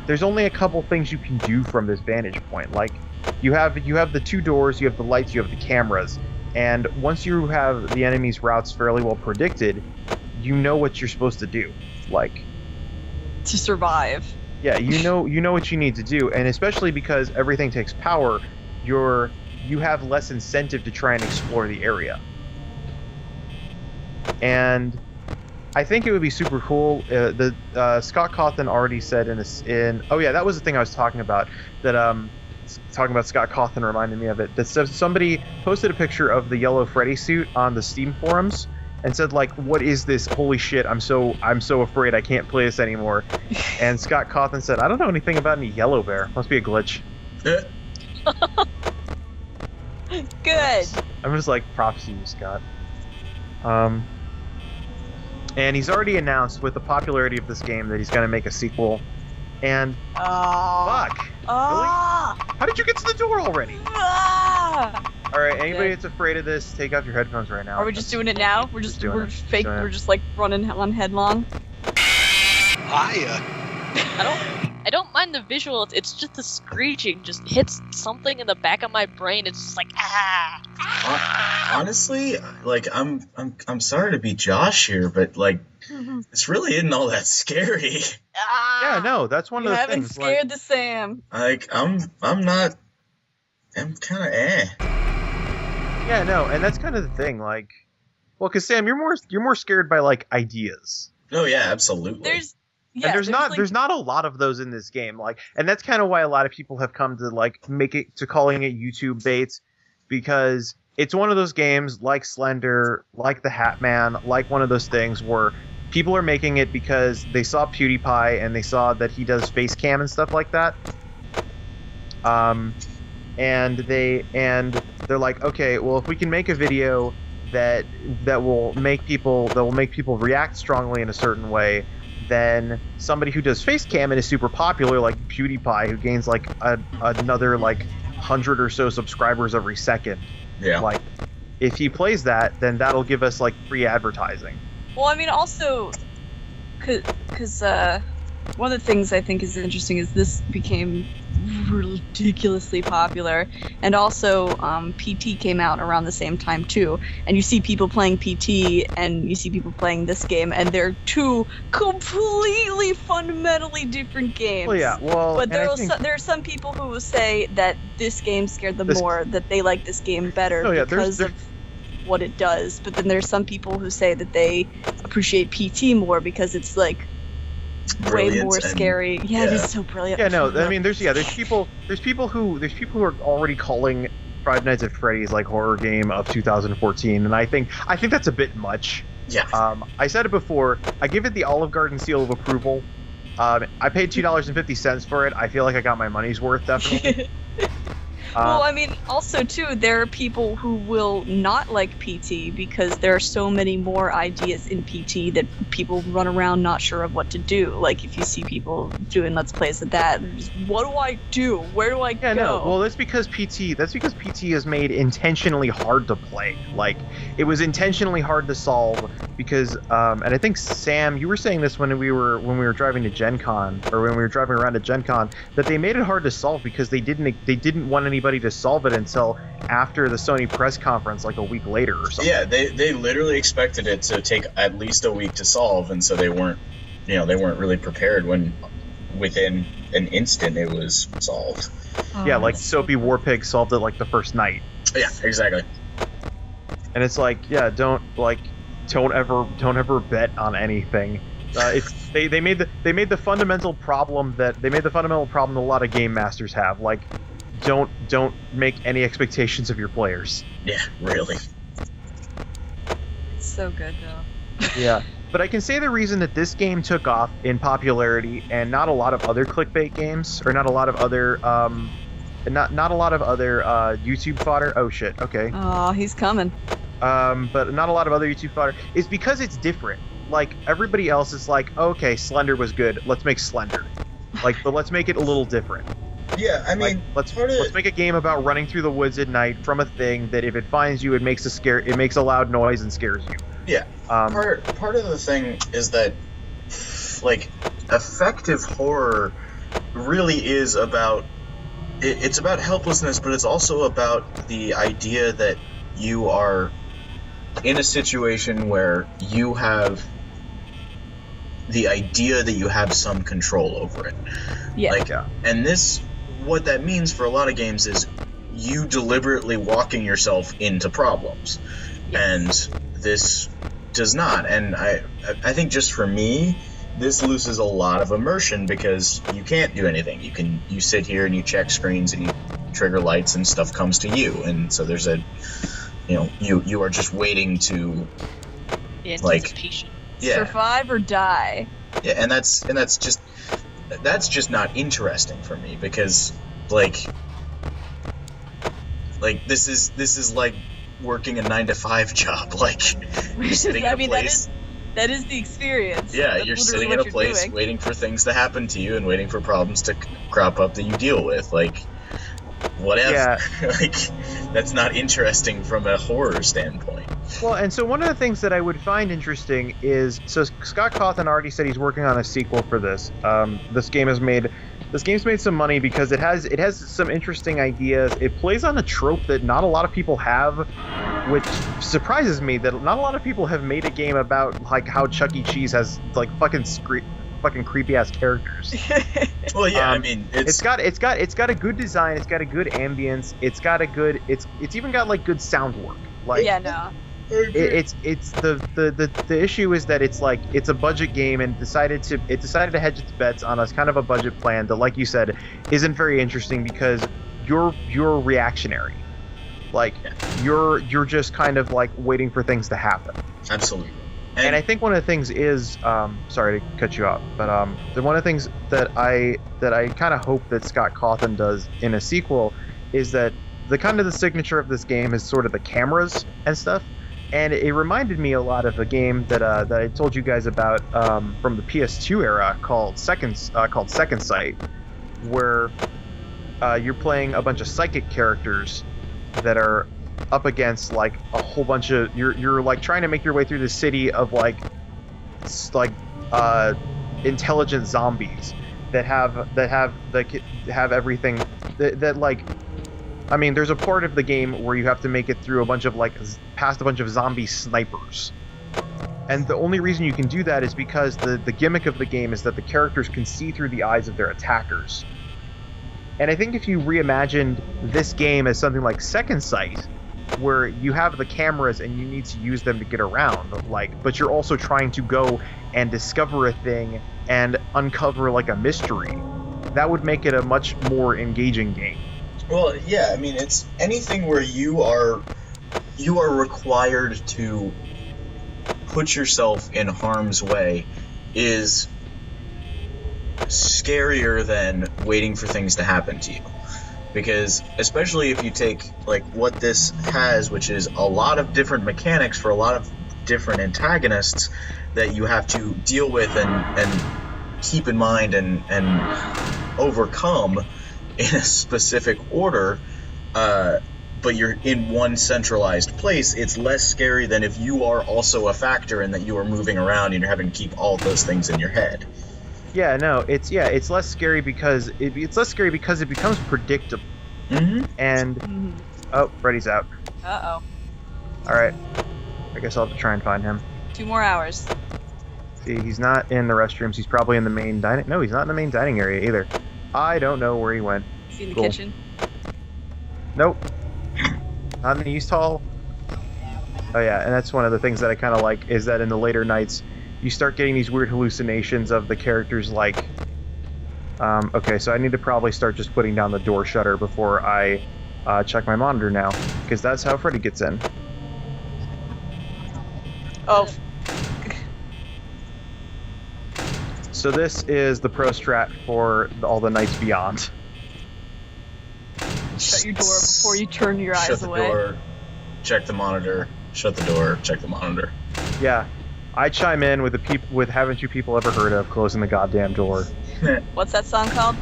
there's only a couple things you can do from this vantage point. Like, you have the two doors, you have the lights, you have the cameras, and once you have the enemy's routes fairly well predicted, you know what you're supposed to do. Like, to survive. Yeah, you know what you need to do, and especially because everything takes power, you have less incentive to try and explore the area. And I think it would be super cool. Scott Cawthon already said oh yeah, that was the thing I was talking about. That talking about Scott Cawthon reminded me of it. That somebody posted a picture of the yellow Freddy suit on the Steam forums and said like, "What is this? Holy shit! I'm so afraid I can't play this anymore." And Scott Cawthon said, "I don't know anything about any yellow bear. Must be a glitch." Good. I'm just like, props to you, Scott. And he's already announced, with the popularity of this game, that he's going to make a sequel. And fuck, really? How did you get to the door already? All right, anybody that's afraid of this, take off your headphones right now. Are we just doing it now? We're fake. We're just like running on headlong. Hiya. I don't mind the visual. It's just the screeching just hits something in the back of my brain. It's just like Honestly, like I'm sorry to be Josh here, but like it's really isn't all that scary. Yeah, no, that's one of the things. You haven't scared the Sam. Like I'm not. I'm kind of Yeah, no, and that's kind of the thing. Like, well, because Sam, you're more scared by like ideas. Oh yeah, absolutely. There's not a lot of those in this game, like, and that's kind of why a lot of people have come to like make it to calling it YouTube bait, because it's one of those games like Slender, like the Hat Man, like one of those things where people are making it because they saw PewDiePie and they saw that he does face cam and stuff like that. And they're like, okay, well, if we can make a video that will make people react strongly in a certain way, then somebody who does face cam and is super popular, like PewDiePie, who gains like another like 100 or so subscribers every second. Yeah. Like, if he plays that, then that'll give us like free advertising. Well, I mean, also, because one of the things I think is interesting is this became ridiculously popular. And also, PT came out around the same time too. And you see people playing PT and you see people playing this game, and they're two completely fundamentally different games. Well, yeah, well, but there are some people who will say that this game scared them more, that they like this game better because of what it does. But then there's some people who say that they appreciate PT more because it's like way more scary. Yeah, it is so brilliant. Yeah, no, I mean, there's people who are already calling Five Nights at Freddy's like horror game of 2014, and I think that's a bit much. Yeah. I said it before. I give it the Olive Garden seal of approval. I paid $2.50 for it. I feel like I got my money's worth, definitely. Well, I mean, also, too, there are people who will not like PT because there are so many more ideas in PT that people run around not sure of what to do. Like, if you see people doing Let's Plays of that, just, what do I do? Where do I go? No. Well, that's because PT is made intentionally hard to play. Like, it was intentionally hard to solve because, and I think, Sam, you were saying this when we were driving to Gen Con, or when we were driving around to Gen Con, that they made it hard to solve because they didn't want anybody to solve it until after the Sony press conference, like a week later or something. Yeah, they literally expected it to take at least a week to solve, and so they weren't really prepared when within an instant it was solved. Yeah, like Soapy Warpig solved it like the first night. Yeah, exactly. And it's like, yeah, don't ever bet on anything. They made the fundamental problem that a lot of game masters have, like, don't make any expectations of your players. Yeah, really. It's so good though. Yeah, but I can say the reason that this game took off in popularity and not a lot of other clickbait games, or not a lot of other YouTube fodder. Oh shit. Okay. Oh, he's coming. But not a lot of other YouTube fodder is because it's different. Like, everybody else is like, okay, Slender was good. Let's make Slender. Like, but let's make it a little different. Yeah, I mean, like, let's make a game about running through the woods at night from a thing that if it finds you, it makes a loud noise and scares you. Yeah. Part of the thing is that, like, effective horror really is about it's about helplessness, but it's also about the idea that you are in a situation where you have the idea that you have some control over it. Yeah. Like, and this, what that means for a lot of games is you deliberately walking yourself into problems. Yes. And this does not. And I think just for me, this loses a lot of immersion because you can't do anything. You sit here and you check screens and you trigger lights and stuff comes to you. And so there's you are just waiting to, like, survive or die. Yeah, and that's just not interesting for me because like this is like working a 9-to-5 job. Like, you're sitting in a place. That is the experience. Yeah, that's you're sitting in a place waiting for things to happen to you and waiting for problems to crop up that you deal with. Like, whatever. Yeah. Like, that's not interesting from a horror standpoint. Well, and so one of the things that I would find interesting is, so Scott Cawthon already said he's working on a sequel for this. This game's made some money because it has some interesting ideas. It plays on a trope that not a lot of people have, which surprises me that not a lot of people have made a game about, like, how Chuck E. Cheese has, like, fucking creepy ass characters. Well, yeah, I mean, it's got a good design, it's got a good ambience, it's even got, like, good sound work. Like, yeah, no. It's the issue is that it's like it's a budget game and decided to hedge its bets on a kind of a budget plan that, like you said, isn't very interesting because you're reactionary. Like, you're just kind of like waiting for things to happen. Absolutely. And I think one of the things is, sorry to cut you off, but one of the things that I kind of hope that Scott Cawthon does in a sequel is that the signature of this game is sort of the cameras and stuff. And it reminded me a lot of a game that I told you guys about from the PS2 era called Second Sight, where you're playing a bunch of psychic characters that are up against, like, a whole bunch of you're like trying to make your way through the city of like intelligent zombies, that have everything that like. I mean, there's a part of the game where you have to make it through a bunch of past a bunch of zombie snipers. And the only reason you can do that is because the gimmick of the game is that the characters can see through the eyes of their attackers. And I think if you reimagined this game as something like Second Sight, where you have the cameras and you need to use them to get around, but you're also trying to go and discover a thing and uncover like a mystery, that would make it a much more engaging game. Well, yeah, I mean, it's anything where you are required to put yourself in harm's way is scarier than waiting for things to happen to you. Because especially if you take like what this has, which is a lot of different mechanics for a lot of different antagonists that you have to deal with and keep in mind and overcome in a specific order, but you're in one centralized place, it's less scary than if you are also a factor and that you are moving around and you're having to keep all those things in your head. Yeah, no, it's less scary because it becomes predictable. Mm-hmm. And oh, Freddy's out. Uh-oh. All right, I guess I'll have to try and find him. 2 more hours. See, he's not in the restrooms. He's probably in the main dining. No, he's not in the main dining area either. I don't know where he went. Is he in the kitchen? Nope. Not in the East Hall. Oh yeah, and that's one of the things that I kind of like is that in the later nights, you start getting these weird hallucinations of the characters like... okay, so I need to probably start just putting down the door shutter before I check my monitor now, because that's how Freddy gets in. Oh. So this is the pro strat for all the nights beyond. Shut your door before you turn your eyes away. Shut the door, check the monitor, shut the door, check the monitor. Yeah, I chime in with haven't you people ever heard of closing the goddamn door? What's that song called?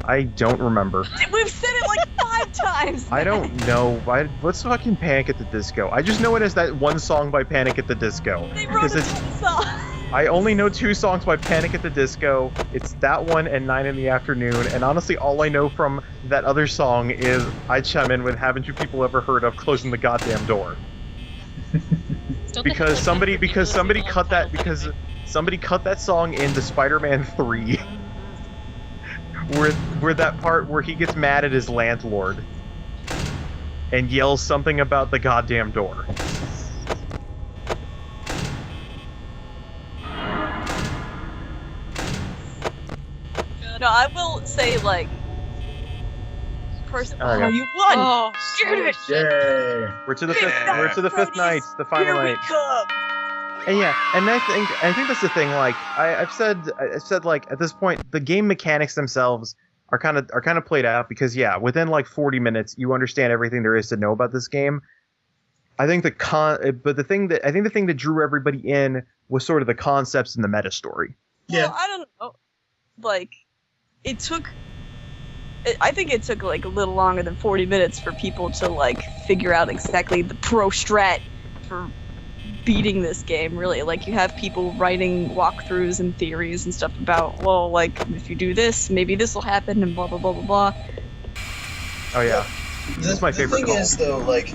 I don't remember. We've said it like 5 times. I don't know. What's fucking Panic at the Disco? I just know it as that one song by Panic at the Disco. They wrote a song. I only know 2 songs by Panic at the Disco. It's that one and 9 in the Afternoon. And honestly, all I know from that other song is I chime in with haven't you people ever heard of closing the goddamn door? Because somebody cut that song into Spider-Man 3. where that part where he gets mad at his landlord and yells something about the goddamn door. No, I will say, like, first, Oh, yeah. you won! Oh, Shit! Yay! We're to the fifth night, the final Here night. we come! And yeah, and I think that's the thing. Like I've said, like at this point, the game mechanics themselves are kind of played out because within like 40 minutes, you understand everything there is to know about this game. I think the thing that drew everybody in was sort of the concepts and the meta story. Yeah. Well, I don't know. Like, I think it took like a little longer than 40 minutes for people to like figure out exactly the pro strat for beating this game, really. Like, you have people writing walkthroughs and theories and stuff about, well, like, if you do this, maybe this will happen, and blah, blah, blah, blah, blah. Oh, yeah. This is my favorite The thing call. is, though, like,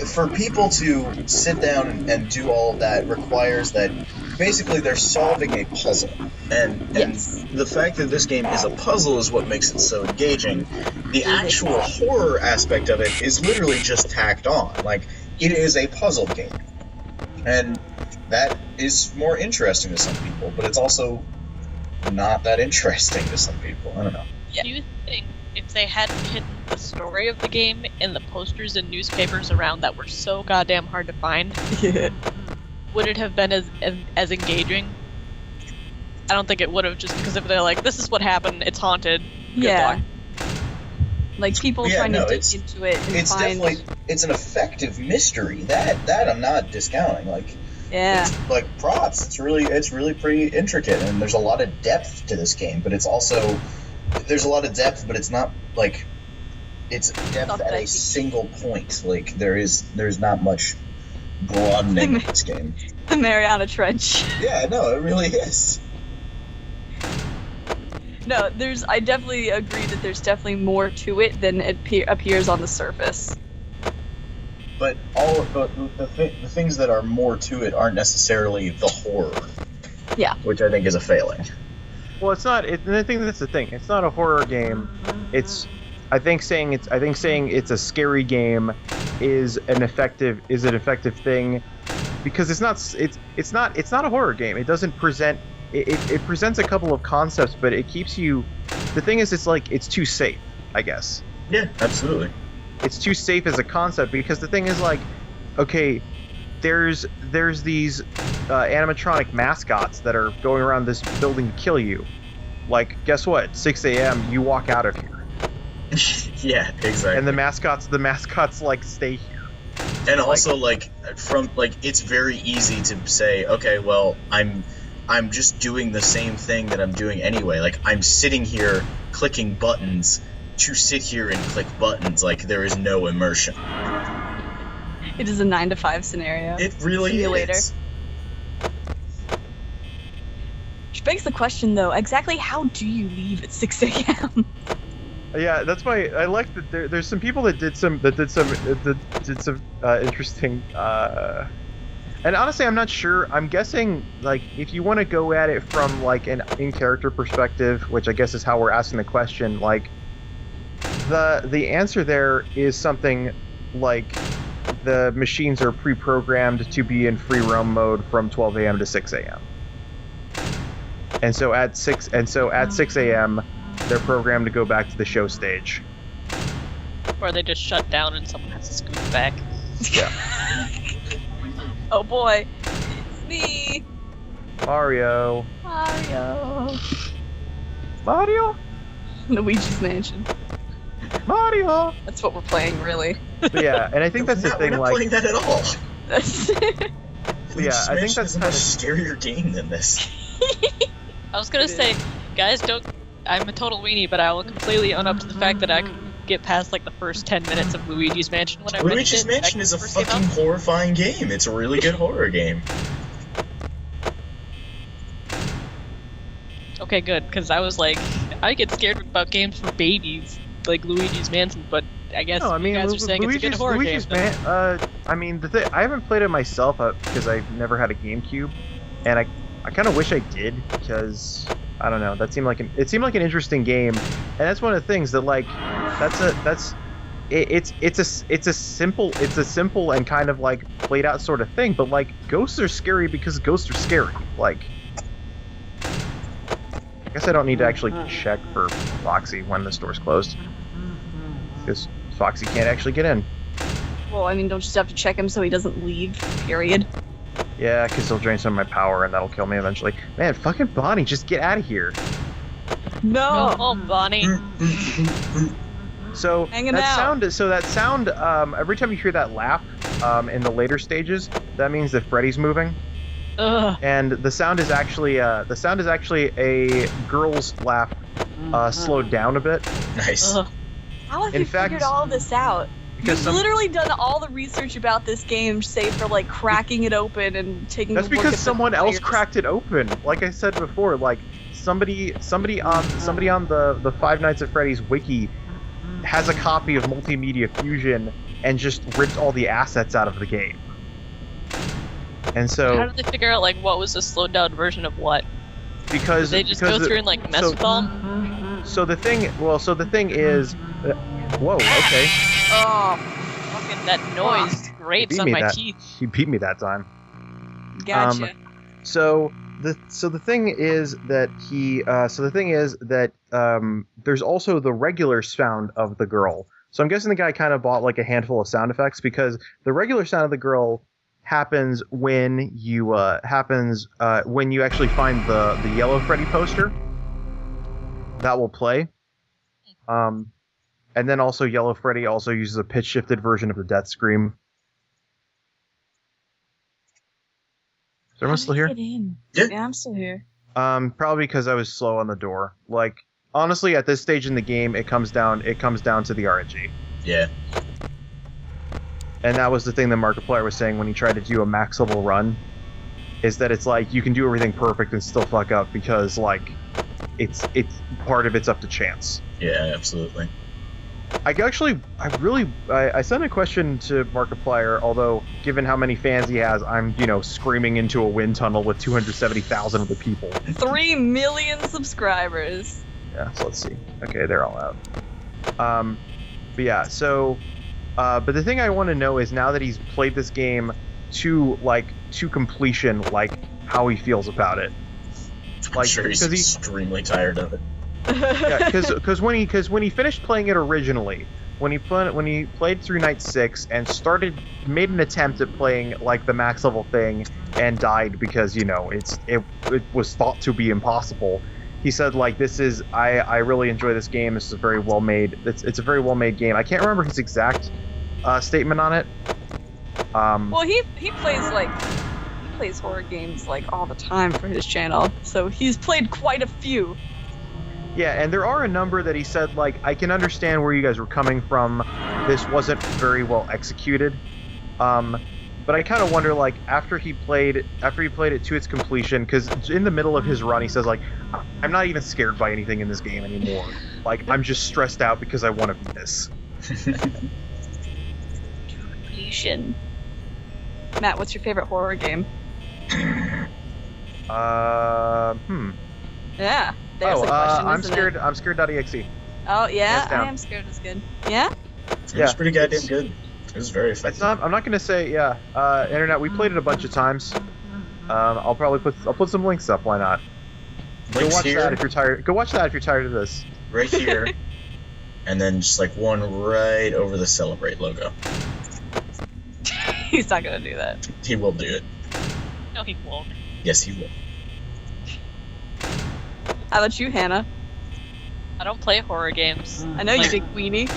for people to sit down and do all of that requires that basically they're solving a puzzle. And Yes. the fact that this game is a puzzle is what makes it so engaging. The actual horror aspect of it is literally just tacked on. Like, it is a puzzle game. And that is more interesting to some people, but it's also not that interesting to some people. I don't know. Do you think if they hadn't hidden the story of the game in the posters and newspapers around that were so goddamn hard to find, would it have been as engaging? I don't think it would have, just because if they're like, this is what happened, it's haunted, good luck. Like, people trying to dig into it and it's find... it's an effective mystery. That I'm not discounting. Like, it's like props. It's really pretty intricate, and there's a lot of depth to this game. But it's also there's a lot of depth, but it's not like it's depth at a single point. Like, there's not much broadening in this game. The Mariana Trench. Yeah, no, it really is. No, I definitely agree that there's definitely more to it than it appears on the surface. But all of the things that are more to it aren't necessarily the horror. Yeah. Which I think is a failing. Well, it's not. And I think that's the thing. It's not a horror game. I think saying it's a scary game is an effective thing, because it's not a horror game. It doesn't present. It presents a couple of concepts, but it keeps you. The thing is, it's too safe, I guess. Yeah, absolutely. It's too safe as a concept, because the thing is, like, okay, there's these animatronic mascots that are going around this building to kill you. Like, guess what? 6 a.m. you walk out of here. Yeah, exactly. And the mascots like stay here. And also, it's very easy to say, okay, well, I'm just doing the same thing that I'm doing anyway. Like, I'm sitting here clicking buttons to sit here and click buttons. Like, there is no immersion. It is a 9-to-5 scenario. It really Simulator. is. Which begs the question, though, exactly how do you leave at 6 a.m.? Yeah, that's why I like that. There's some people that did some interesting. And honestly, I'm not sure. I'm guessing, like, if you want to go at it from, like, an in-character perspective, which I guess is how we're asking the question, like, the answer there is something like the machines are pre-programmed to be in free roam mode from 12 a.m. to 6 a.m. And so at 6 a.m. they're programmed to go back to the show stage. Or they just shut down and someone has to scoot back. Yeah. Oh boy, it's me! Mario. Luigi's Mansion. Mario. That's what we're playing, really. But yeah, and I think that's the thing. We're not like, playing that at all. yeah, I think that's a much scarier game than this. I was gonna say, guys, I'm a total weenie, but I will completely own up to the fact that I could get past like the first 10 minutes of Luigi's Mansion when I rented it. Luigi's Mansion is a fucking horrifying game. It's a really good horror game. Okay, good, because I was like, I get scared about games for babies, like Luigi's Mansion, but I guess you guys are saying it's a good horror game. I mean, I haven't played it myself because I've never had a GameCube, and I kind of wish I did, because I don't know, it seemed like an interesting game, and that's one of the things that, like, it's a simple and kind of like played out sort of thing, but like ghosts are scary because ghosts are scary. Like, I guess I don't need to actually check for Foxy when the store's closed, because Foxy can't actually get in. Well, I mean, don't you just have to check him so he doesn't leave, period? Yeah, because he'll drain some of my power and that'll kill me eventually. Man, fucking Bonnie, just get out of here. No! Oh, Bonnie. So Hanging that out. sound, every time you hear that laugh, in the later stages, that means that Freddy's moving. Ugh. And the sound is actually a girl's laugh, slowed down a bit. Nice. Ugh. How have In you fact, figured all this out? Because You've literally done all the research about this game, save for like cracking it open and taking. That's a look because at someone the else players. cracked it open. Like I said before, like somebody on the Five Nights at Freddy's wiki has a copy of Multimedia Fusion and just ripped all the assets out of the game. And so How did they figure out like what was the slowed down version of what? because Did they just go through and like mess with them? So the thing is, whoa, okay. Oh, fucking that noise grates on my teeth. He beat me that time. Gotcha. So the thing is that there's also the regular sound of the girl. So I'm guessing the guy kind of bought like a handful of sound effects, because the regular sound of the girl happens when you actually find the yellow Freddy poster. That will play. And then also Yellow Freddy also uses a pitch shifted version of the death scream. Is everyone still here? Yeah, I'm still here. Probably because I was slow on the door. Like, honestly, at this stage in the game, it comes down to the RNG. Yeah. And that was the thing that Markiplier was saying when he tried to do a max level run, is that it's like you can do everything perfect and still fuck up because, like, it's part of it's up to chance. Yeah, absolutely. I sent a question to Markiplier, although given how many fans he has, I'm, screaming into a wind tunnel with 270,000 of the people. 3 million subscribers. Yeah, so let's see. Okay, they're all out. But yeah, so, but the thing I want to know is now that he's played this game to completion, how he feels about it. I'm sure he's extremely tired of it. Yeah, because when he finished playing it originally, when he played through night 6 and made an attempt at playing the max level thing and died because it was thought to be impossible. He said I really enjoy this game. This is very well made. It's a very well made game. I can't remember his exact statement on it. Well, he plays horror games all the time for his channel, so he's played quite a few. Yeah, and there are a number that he said, I can understand where you guys were coming from. This wasn't very well executed. But I kind of wonder, after he played it to its completion, because in the middle of his run, he says, I'm not even scared by anything in this game anymore. I'm just stressed out because I want to beat this. Completion. Matt, what's your favorite horror game? Yeah. There's a question, I'm scared. I'm scared.exe. Oh yeah, I am scared. Is good. Yeah. It was pretty goddamn good. It was very effective. I'm not gonna say Internet. We played it a bunch of times. I'll put some links up. Why not? Go watch that if you're tired. Go watch that if you're tired of this. Right here, and then just one right over the Celebrate logo. He's not gonna do that. He will do it. No, he won't. Yes, he will. How about you, Hannah? I don't play horror games. I know you big weenie.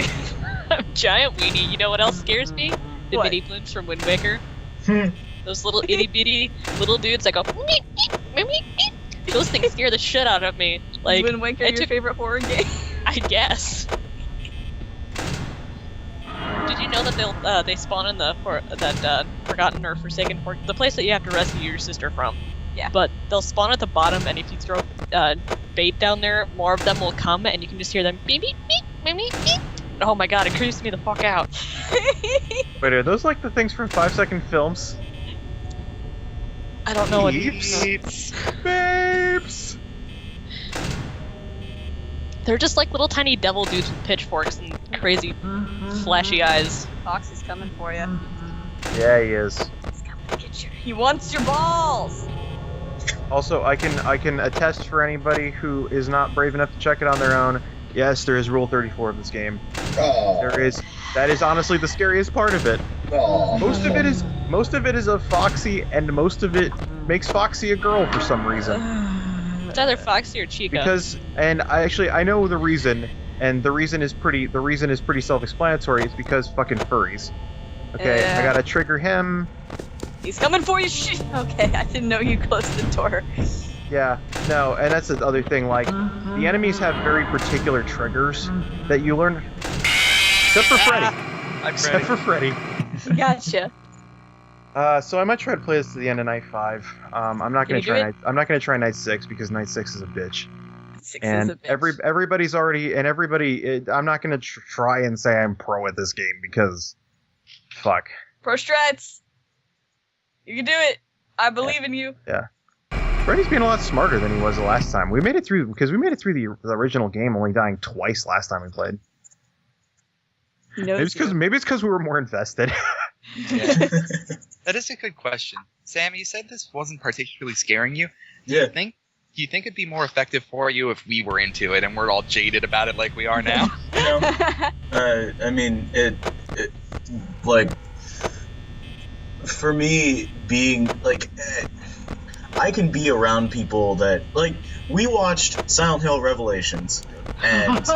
I'm a giant weenie. You know what else scares me? The mini blooms from Wind Waker. Those little itty bitty little dudes that go. Those things scare the shit out of me. Wind Waker your favorite horror game? I guess. Did you know that they spawn in that Forgotten or Forsaken Fork, the place that you have to rescue your sister from? Yeah. But they'll spawn at the bottom, and if you throw bait down there, more of them will come, and you can just hear them beep beep beep beep beep beep. Oh my god, it creeps me the fuck out. Wait, are those the things from 5-second films? I don't know what Beeps. Babes. They're just little tiny devil dudes with pitchforks and crazy flashy eyes. Foxy's coming for you. Yeah, he is. He's coming to get you. He wants your balls. Also, I can attest for anybody who is not brave enough to check it on their own. Yes, there is Rule 34 of this game. Oh. There is. That is honestly the scariest part of it. Oh. Most of it is of Foxy, and most of it makes Foxy a girl for some reason. It's either Foxy or Chica. I know the reason, and the reason is pretty self-explanatory. It's because fucking furries. Okay, I gotta trigger him. He's coming for you. Okay, I didn't know you closed the door. Yeah, no, and that's the other thing. The enemies have very particular triggers that you learn. Except for Freddy. Except for Freddy. Gotcha. So I might try to play this to the end of night 5. I'm not gonna try night 6 because night 6 is a bitch. Is a bitch. Everybody's already I'm not gonna try and say I'm pro at this game because, fuck. Pro strats. You can do it. I believe in you. Yeah. Freddy's being a lot smarter than he was the last time. We made it through the original game, only dying twice last time we played. Maybe it's because we were more invested. Yeah. That is a good question. Sam, you said this wasn't particularly scaring you. Do you think it'd be more effective for you if we were into it and we're all jaded about it like we are now? I mean, for me, being I can be around people that we watched Silent Hill Revelations, and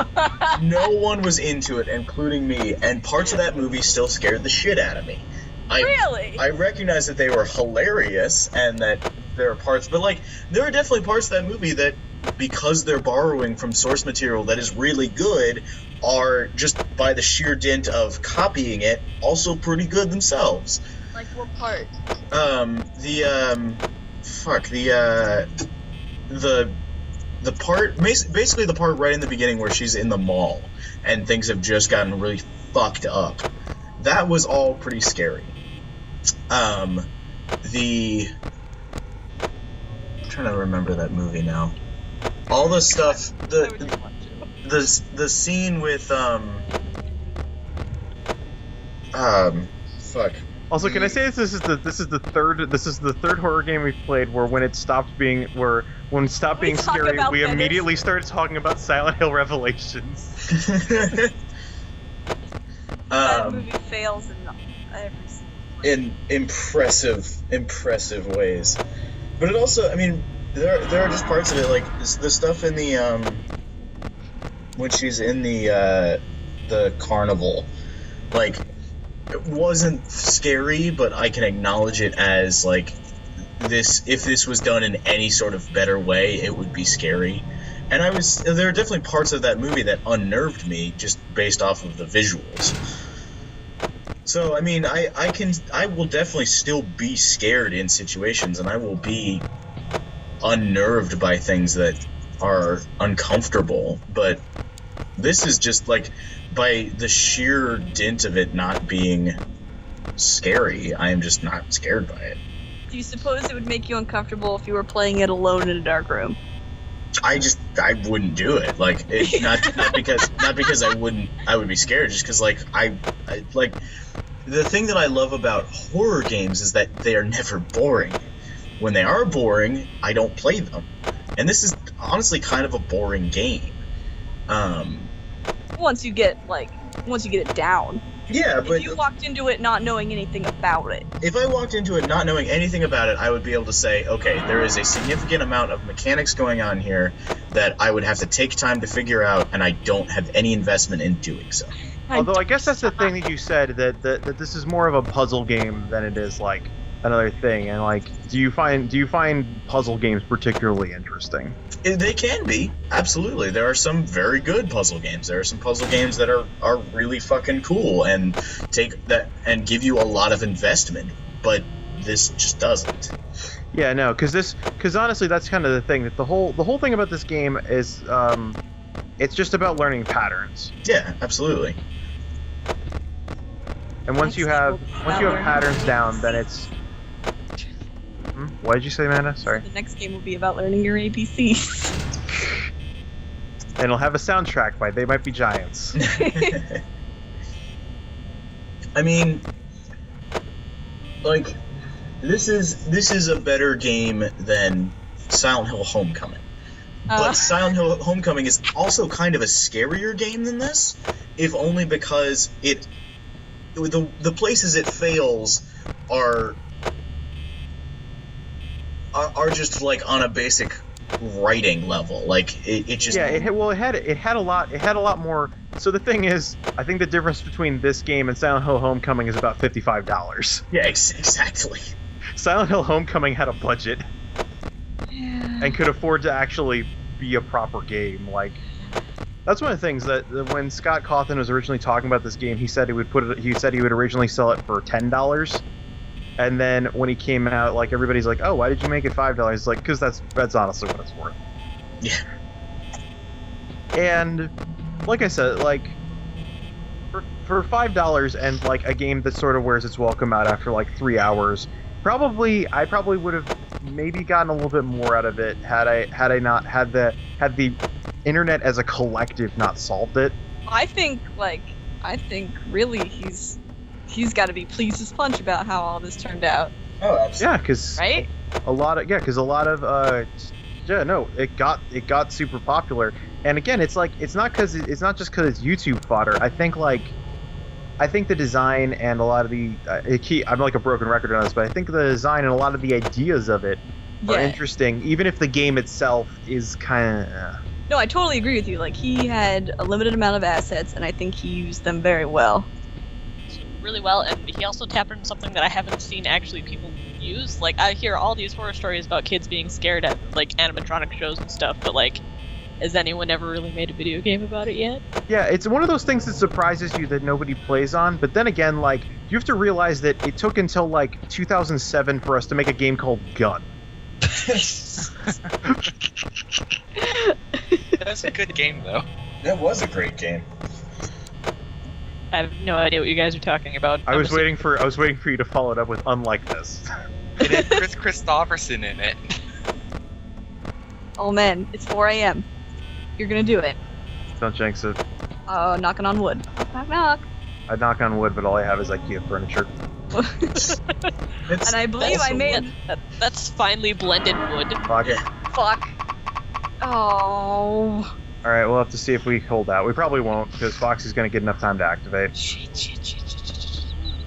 no one was into it, including me, and parts of that movie still scared the shit out of me. Really? I recognize that they were hilarious and that there are parts, but there are definitely parts of that movie that, because they're borrowing from source material that is really good, are just by the sheer dint of copying it also pretty good themselves. Like what part? basically the part right in the beginning where she's in the mall and things have just gotten really fucked up. That was all pretty scary. I'm trying to remember that movie now. All the stuff, the scene with fuck. Also, can I say this is the third horror game we've played where when it stopped being scary, we immediately started talking about Silent Hill Revelations. That movie fails in impressive ways. But it also, I mean, there are just parts of it, like the stuff in the when she's in the carnival, like, it wasn't scary, but I can acknowledge it as, like, this, if this was done in any sort of better way, it would be scary. And there are definitely parts of that movie that unnerved me just based off of the visuals. So, I mean, I will definitely still be scared in situations, and I will be unnerved by things that are uncomfortable, but this is just, like, by the sheer dint of it not being scary, I am just not scared by it. Do you suppose it would make you uncomfortable if you were playing it alone in a dark room? I wouldn't do it. Like, not because I would be scared, just because, like, I like, the thing that I love about horror games is that they are never boring. When they are boring, I don't play them. And this is honestly kind of a boring game. Once you get it down. Yeah, but if you walked into it not knowing anything about it. If I walked into it not knowing anything about it, I would be able to say, okay, there is a significant amount of mechanics going on here that I would have to take time to figure out, and I don't have any investment in doing so. Although I guess that's the thing that you said, that this is more of a puzzle game than it is, like, another thing. And, like, do you find puzzle games particularly interesting? They can be, absolutely. There are some very good puzzle games. There are some puzzle games that are really fucking cool and take that and give you a lot of investment, but this just doesn't. Yeah, no, because honestly, that's kind of the thing, that the whole thing about this game is it's just about learning patterns. Yeah, absolutely. And once you have patterns down, then it's. What did you say, Amanda? Sorry. The next game will be about learning your ABCs. And it'll have a soundtrack by They Might Be Giants. I mean, like, this is a better game than Silent Hill Homecoming. But Silent Hill Homecoming is also kind of a scarier game than this, if only because the places it fails are just, like, on a basic writing level. Like, it just... Yeah, it had a lot more... So the thing is, I think the difference between this game and Silent Hill Homecoming is about $55. Yeah, exactly. Silent Hill Homecoming had a budget. Yeah. And could afford to actually be a proper game. Like, that's one of the things that when Scott Cawthon was originally talking about this game, he said he would originally sell it for $10. And then when he came out, like, everybody's like, "Oh, why did you make it $5?" It's like, because that's honestly what it's worth. Yeah. And like I said, like, for $5 and, like, a game that sort of wears its welcome out after, like, 3 hours, I probably would have maybe gotten a little bit more out of it had the internet as a collective not solved it. I think really he's got to be pleased as punch about how all this turned out. Oh, absolutely. Yeah, because right? It got super popular. And again, it's not just because it's YouTube fodder. I think the design and a lot of the I'm like a broken record on this, but I think the design and a lot of the ideas of it are interesting, even if the game itself is kind of. No, I totally agree with you. Like, he had a limited amount of assets, and I think he used them very well. Really well, and he also tapped into something that I haven't seen actually people use. Like, I hear all these horror stories about kids being scared at, like, animatronic shows and stuff, but, like, has anyone ever really made a video game about it yet? Yeah, it's one of those things that surprises you that nobody plays on, but then again, like, you have to realize that it took until, like, 2007 for us to make a game called Gun. That's a good game, though. That was a great game. I have no idea what you guys are talking about. I was waiting for you to follow it up with unlike this. It had Chris Christopherson in it. Oh man, it's 4 a.m. You're gonna do it. Don't jinx it. Oh, knocking on wood. Knock, knock. I knock on wood, but all I have is IKEA furniture. And I believe I made... That's finely blended wood. Fuck it. Fuck. Oh. Alright, we'll have to see if we hold out. We probably won't, because Foxy's gonna get enough time to activate. Shit.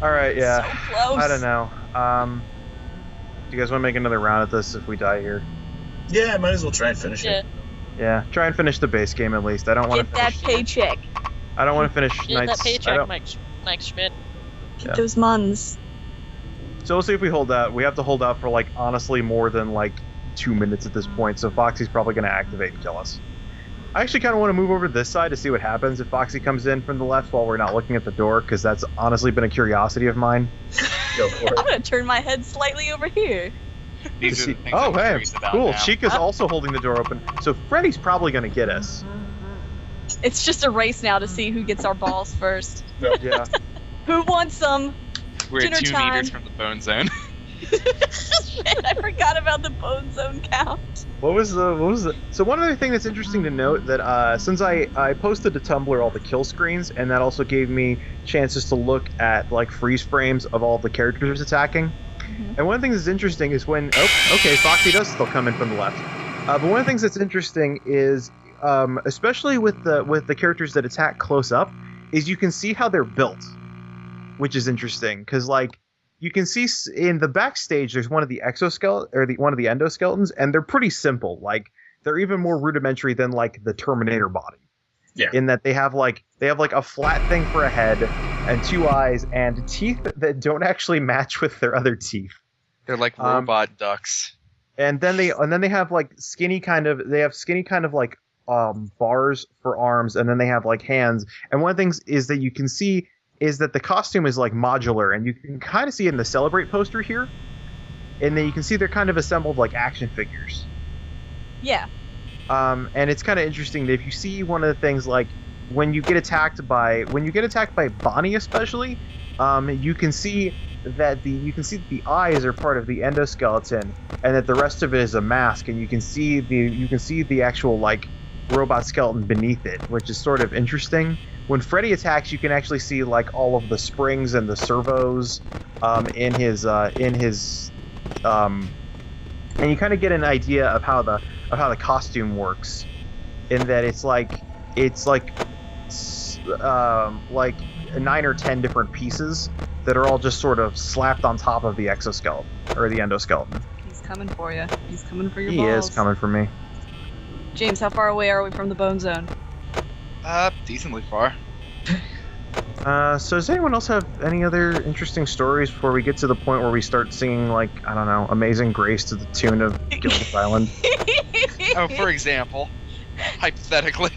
Alright, yeah. So close. I don't know. Do you guys want to make another round at this if we die here? Yeah, I might as well try and finish it. Yeah, try and finish the base game at least. I don't want to Get that paycheck. I don't want to finish Get Knights. that paycheck, Mike Schmidt. Get those muns. So we'll see if we hold out. We have to hold out for, like, honestly more than, like, 2 minutes at this point, so Foxy's probably going to activate and kill us. I actually kind of want to move over to this side to see what happens if Foxy comes in from the left while we're not looking at the door, because that's honestly been a curiosity of mine. Go for it. I'm gonna turn my head slightly over here. These are the things Oh, I'm hey, curious about cool. now. Chica's also holding the door open, so Freddy's probably going to get us. It's just a race now to see who gets our balls first. Yeah. Who wants some? We're dinner at 2 time. meters from the bone zone. Shit, I forgot about the bone zone count. What was the? So one other thing that's interesting to note that since I posted to Tumblr all the kill screens, and that also gave me chances to look at like freeze frames of all the characters attacking. Mm-hmm. And one of the things that's interesting is when Foxy does still come in from the left. But one of the things that's interesting is especially with the characters that attack close up, is you can see how they're built, which is interesting because like. You can see in the backstage, there's one of the one of the endoskeletons, and they're pretty simple. Like they're even more rudimentary than like the Terminator body. Yeah. In that they have like a flat thing for a head and 2 eyes and teeth that don't actually match with their other teeth. They're like robot ducks. And then they have like skinny kind of like bars for arms, and then they have like hands. And one of the things is that you can see is that the costume is like modular, and you can kind of see it in the Celebrate poster here, and then you can see they're kind of assembled like action figures. Yeah. And it's kind of interesting that if you see one of the things like when you get attacked by Bonnie especially, you can see that the eyes are part of the endoskeleton, and that the rest of it is a mask, and you can see the actual like robot skeleton beneath it, which is sort of interesting. When Freddy attacks, you can actually see like all of the springs and the servos in his and you kind of get an idea of how the costume works, in that it's like 9 or 10 different pieces that are all just sort of slapped on top of the exoskeleton or the endoskeleton. He's coming for you. He's coming for your He balls. is coming for me. James, how far away are we from the bone zone? Decently far. So does anyone else have any other interesting stories before we get to the point where we start singing, like, I don't know, Amazing Grace to the tune of Gilbert Island? Oh, for example, hypothetically.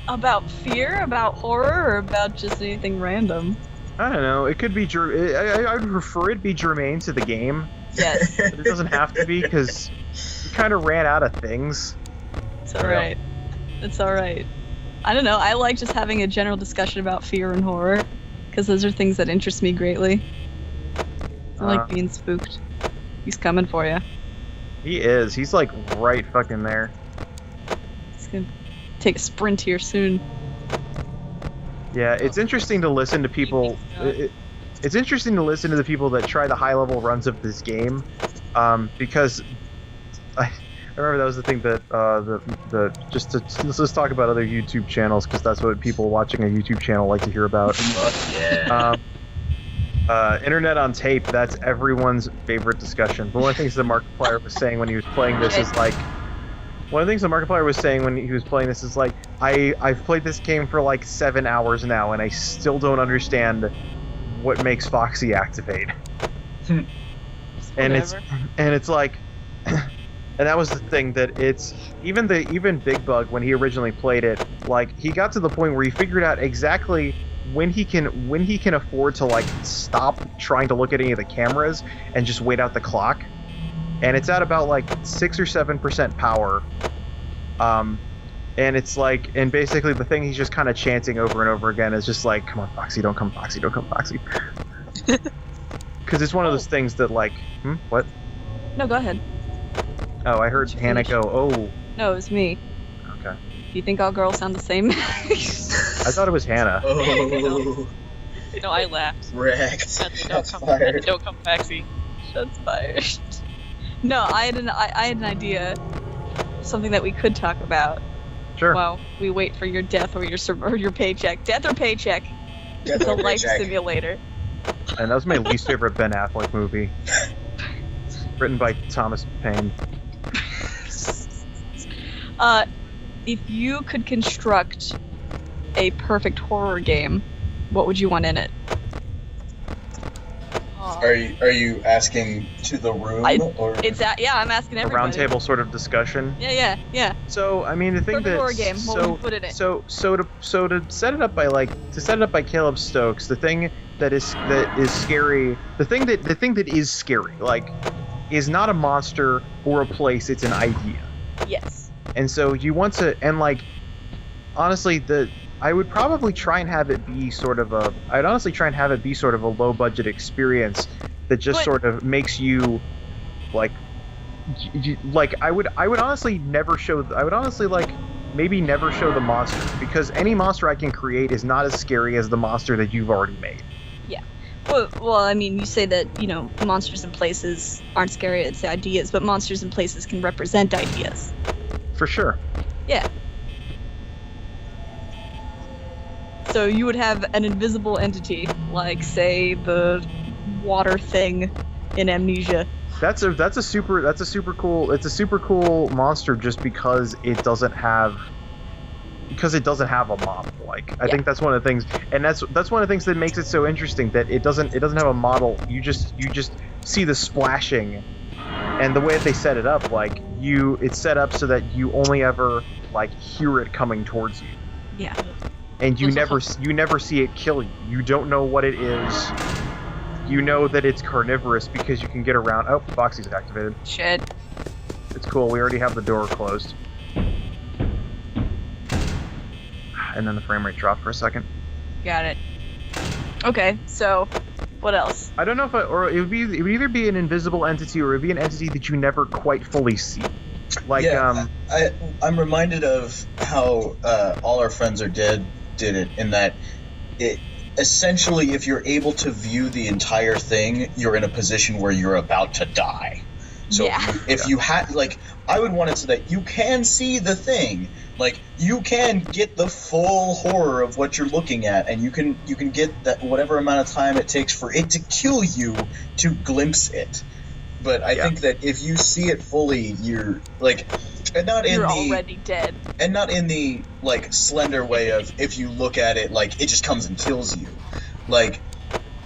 About fear, about horror, or about just anything random? I don't know. It could be... I would prefer it be germane to the game. Yes. But it doesn't have to be, because we kind of ran out of things. It's alright. It's alright. I don't know. I like just having a general discussion about fear and horror, because those are things that interest me greatly. I like being spooked. He's coming for you. He is. He's, like, right fucking there. He's gonna take a sprint here soon. Yeah, it's interesting to listen to people... It's interesting to listen to the people that try the high-level runs of this game, because I remember that was the thing that let's just talk about other YouTube channels, because that's what people watching a YouTube channel like to hear about. Yeah. Internet on tape, that's everyone's favorite discussion. But one of the things that Markiplier was saying when he was playing this is like, I've played this game for like 7 hours now, and I still don't understand what makes Foxy activate. And it's like, and that was the thing, that it's even Big Bug, when he originally played it, like, he got to the point where he figured out exactly when he can afford to like stop trying to look at any of the cameras and just wait out the clock, and it's at about like 6 or 7% power, and it's like, and basically the thing he's just kind of chanting over and over again is just like, come on Foxy, don't come Foxy, don't come Foxy, because it's one of those things that like, what? No, go ahead. Oh, I heard Hannah go, oh. No, it was me. Okay. Do you think all girls sound the same? I thought it was Hannah. Oh. No, I laughed. Wrecked. Don't come Foxy. Shots fired. No, I had an idea. Something that we could talk about. Sure. While we wait for your death or your paycheck. Death or paycheck. It's a life simulator. And that was my least favorite Ben Affleck movie. Written by Thomas Paine. If you could construct a perfect horror game, what would you want in it? Are you asking to the room or? I'm asking everybody. A round table sort of discussion. Yeah. So I mean, the thing perfect horror game. What would you put in it? So to set it up by Caleb Stokes, the thing that is scary, the thing that is scary, like, is not a monster or a place. It's an idea. Yes. And so you want to, and like, honestly, I would probably try and have it be sort of a low budget experience that just sort of makes you, like, I would honestly never show the monster, because any monster I can create is not as scary as the monster that you've already made. Yeah. Well, I mean, you say that, monsters in places aren't scary, it's ideas, but monsters in places can represent ideas. For sure. Yeah. So you would have an invisible entity, like, say, the water thing in Amnesia. It's a super cool monster just because it doesn't have a model. Like, I think that's one of the things, and that's one of the things that makes it so interesting, that it doesn't have a model. You just see the splashing, and the way that they set it up, like, it's set up so that you only ever, like, hear it coming towards you. Yeah. And you never see it kill you. You don't know what it is. You know that it's carnivorous because you can get around. Oh, Foxy's activated. Shit. It's cool. We already have the door closed. And then the frame rate dropped for a second. Got it. Okay, so what else? I don't know if it would either be an invisible entity or it would be an entity that you never quite fully see. Like, I'm reminded of how All Our Friends Are Dead did it, in that it essentially, if you're able to view the entire thing, you're in a position where you're about to die. So if you had, like, I would want it so that you can see the thing, like, you can get the full horror of what you're looking at, and you can get that whatever amount of time it takes for it to kill you to glimpse it. But I think that if you see it fully, you're like, and not in you're the already dead, and not in the, like, slender way of, if you look at it, like, it just comes and kills you. Like,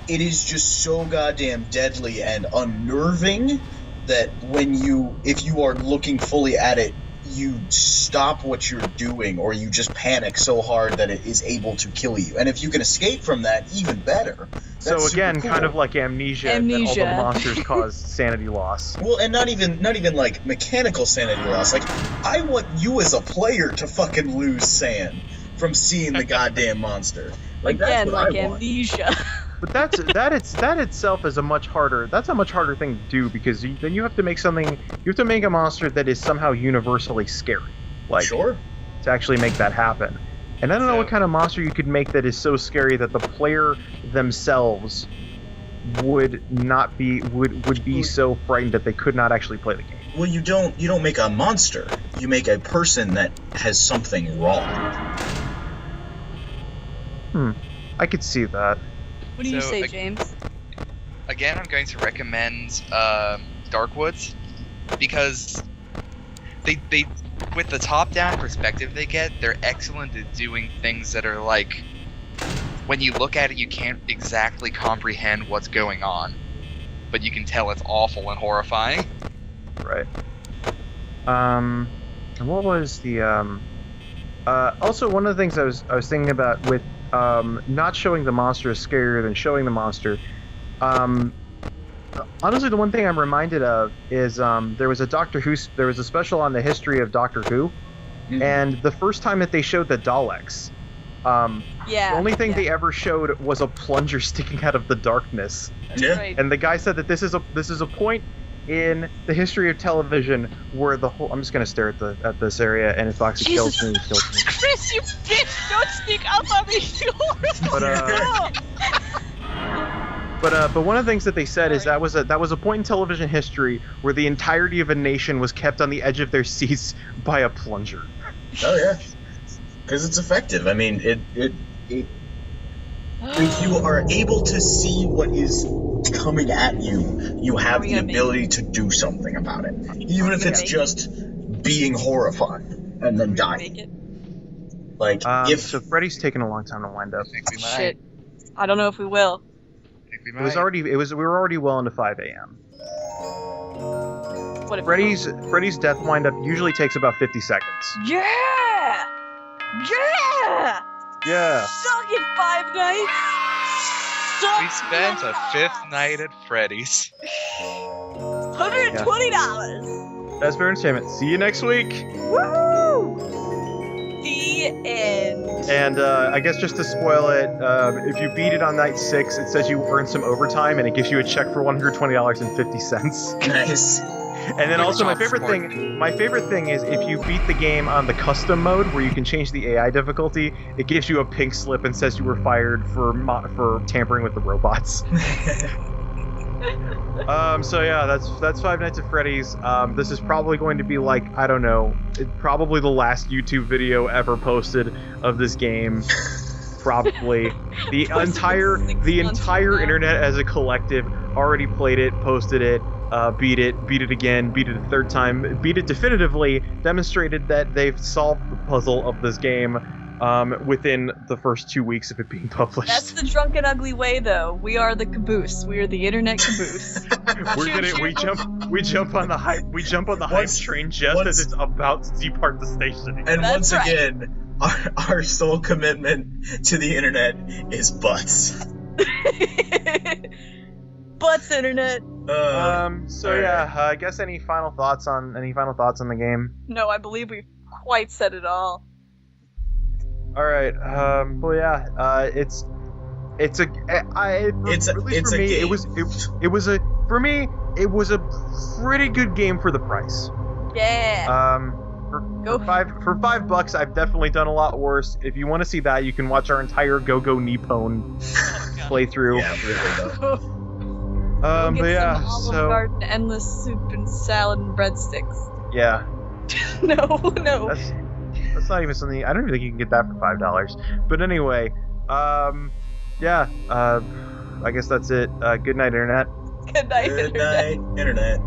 it is just so goddamn deadly and unnerving that if you are looking fully at it, you stop what you're doing, or you just panic so hard that it is able to kill you. And if you can escape from that, even better. So again, cool. Kind of like Amnesia. That all the monsters cause sanity loss. Well, and not even like mechanical sanity loss. Like, I want you as a player to fucking lose sand from seeing the goddamn monster. Like, again, that's what like I want. Amnesia. But that itself is a much harder thing to do, because then you have to make a monster that is somehow universally scary. Like, sure. To actually make that happen. And I don't know what kind of monster you could make that is so scary that the player themselves would be so frightened that they could not actually play the game. Well, you don't make a monster. You make a person that has something wrong. I could see that. What do you say, James? Again, I'm going to recommend Darkwoods, because they with the top-down perspective they get, they're excellent at doing things that are like, when you look at it, you can't exactly comprehend what's going on, but you can tell it's awful and horrifying. Right. And what was the also one of the things I was thinking about with not showing the monster is scarier than showing the monster. Honestly, the one thing I'm reminded of is there was a special on the history of Doctor Who, and the first time that they showed the Daleks, the only thing they ever showed was a plunger sticking out of the darkness. Right. And the guy said that this is a point in the history of television where the whole... I'm just gonna stare at this area, and if Foxy kills me, he kills me. Chris, you bitch! Don't sneak up on me, you But one of the things that they said is that was a point in television history where the entirety of a nation was kept on the edge of their seats by a plunger. Oh yeah, because it's effective. I mean, it if you are able to see what is coming at you, you have the ability to do something about it, even if it's just being horrified and then dying. Like so Freddy's taking a long time to wind up. Shit, I don't know if we will. We were already well into 5 a.m. What if Freddy's death windup usually takes about 50 seconds. Yeah! Suck it, 5 nights! We spent a 5th night at Freddy's. $120! That's Fair Entertainment. See you next week! Woo! The end. And I guess just to spoil it, if you beat it on night 6, it says you earned some overtime, and it gives you a check for $120.50. Nice. And then also my favorite thing is if you beat the game on the custom mode where you can change the AI difficulty, it gives you a pink slip and says you were fired for tampering with the robots. So yeah, that's 5 Nights at Freddy's. This is probably going to be like, I don't know, probably the last YouTube video ever posted of this game. Probably the entire internet as a collective already played it, posted it, beat it again, beat it a third time, beat it definitively, demonstrated that they've solved the puzzle of this game within the first 2 weeks of it being published. That's the drunken ugly way, though. We are the caboose. We are the internet caboose. We jump on the hype train just as it's about to depart the station. And once again, our sole commitment to the internet is butts. Butts internet. I guess any final thoughts on the game? No, I believe we've quite said it all. All right. It's a game. It was a pretty good game for the price. Yeah. For $5, I've definitely done a lot worse. If you want to see that, you can watch our entire Go-Go Nippon playthrough. Yeah, really though. Olive Garden, endless soup and salad and breadsticks. Yeah. No. That's not even something. I don't even think you can get that for $5. But anyway, I guess that's it. Good night, internet. Good night, Good night, internet.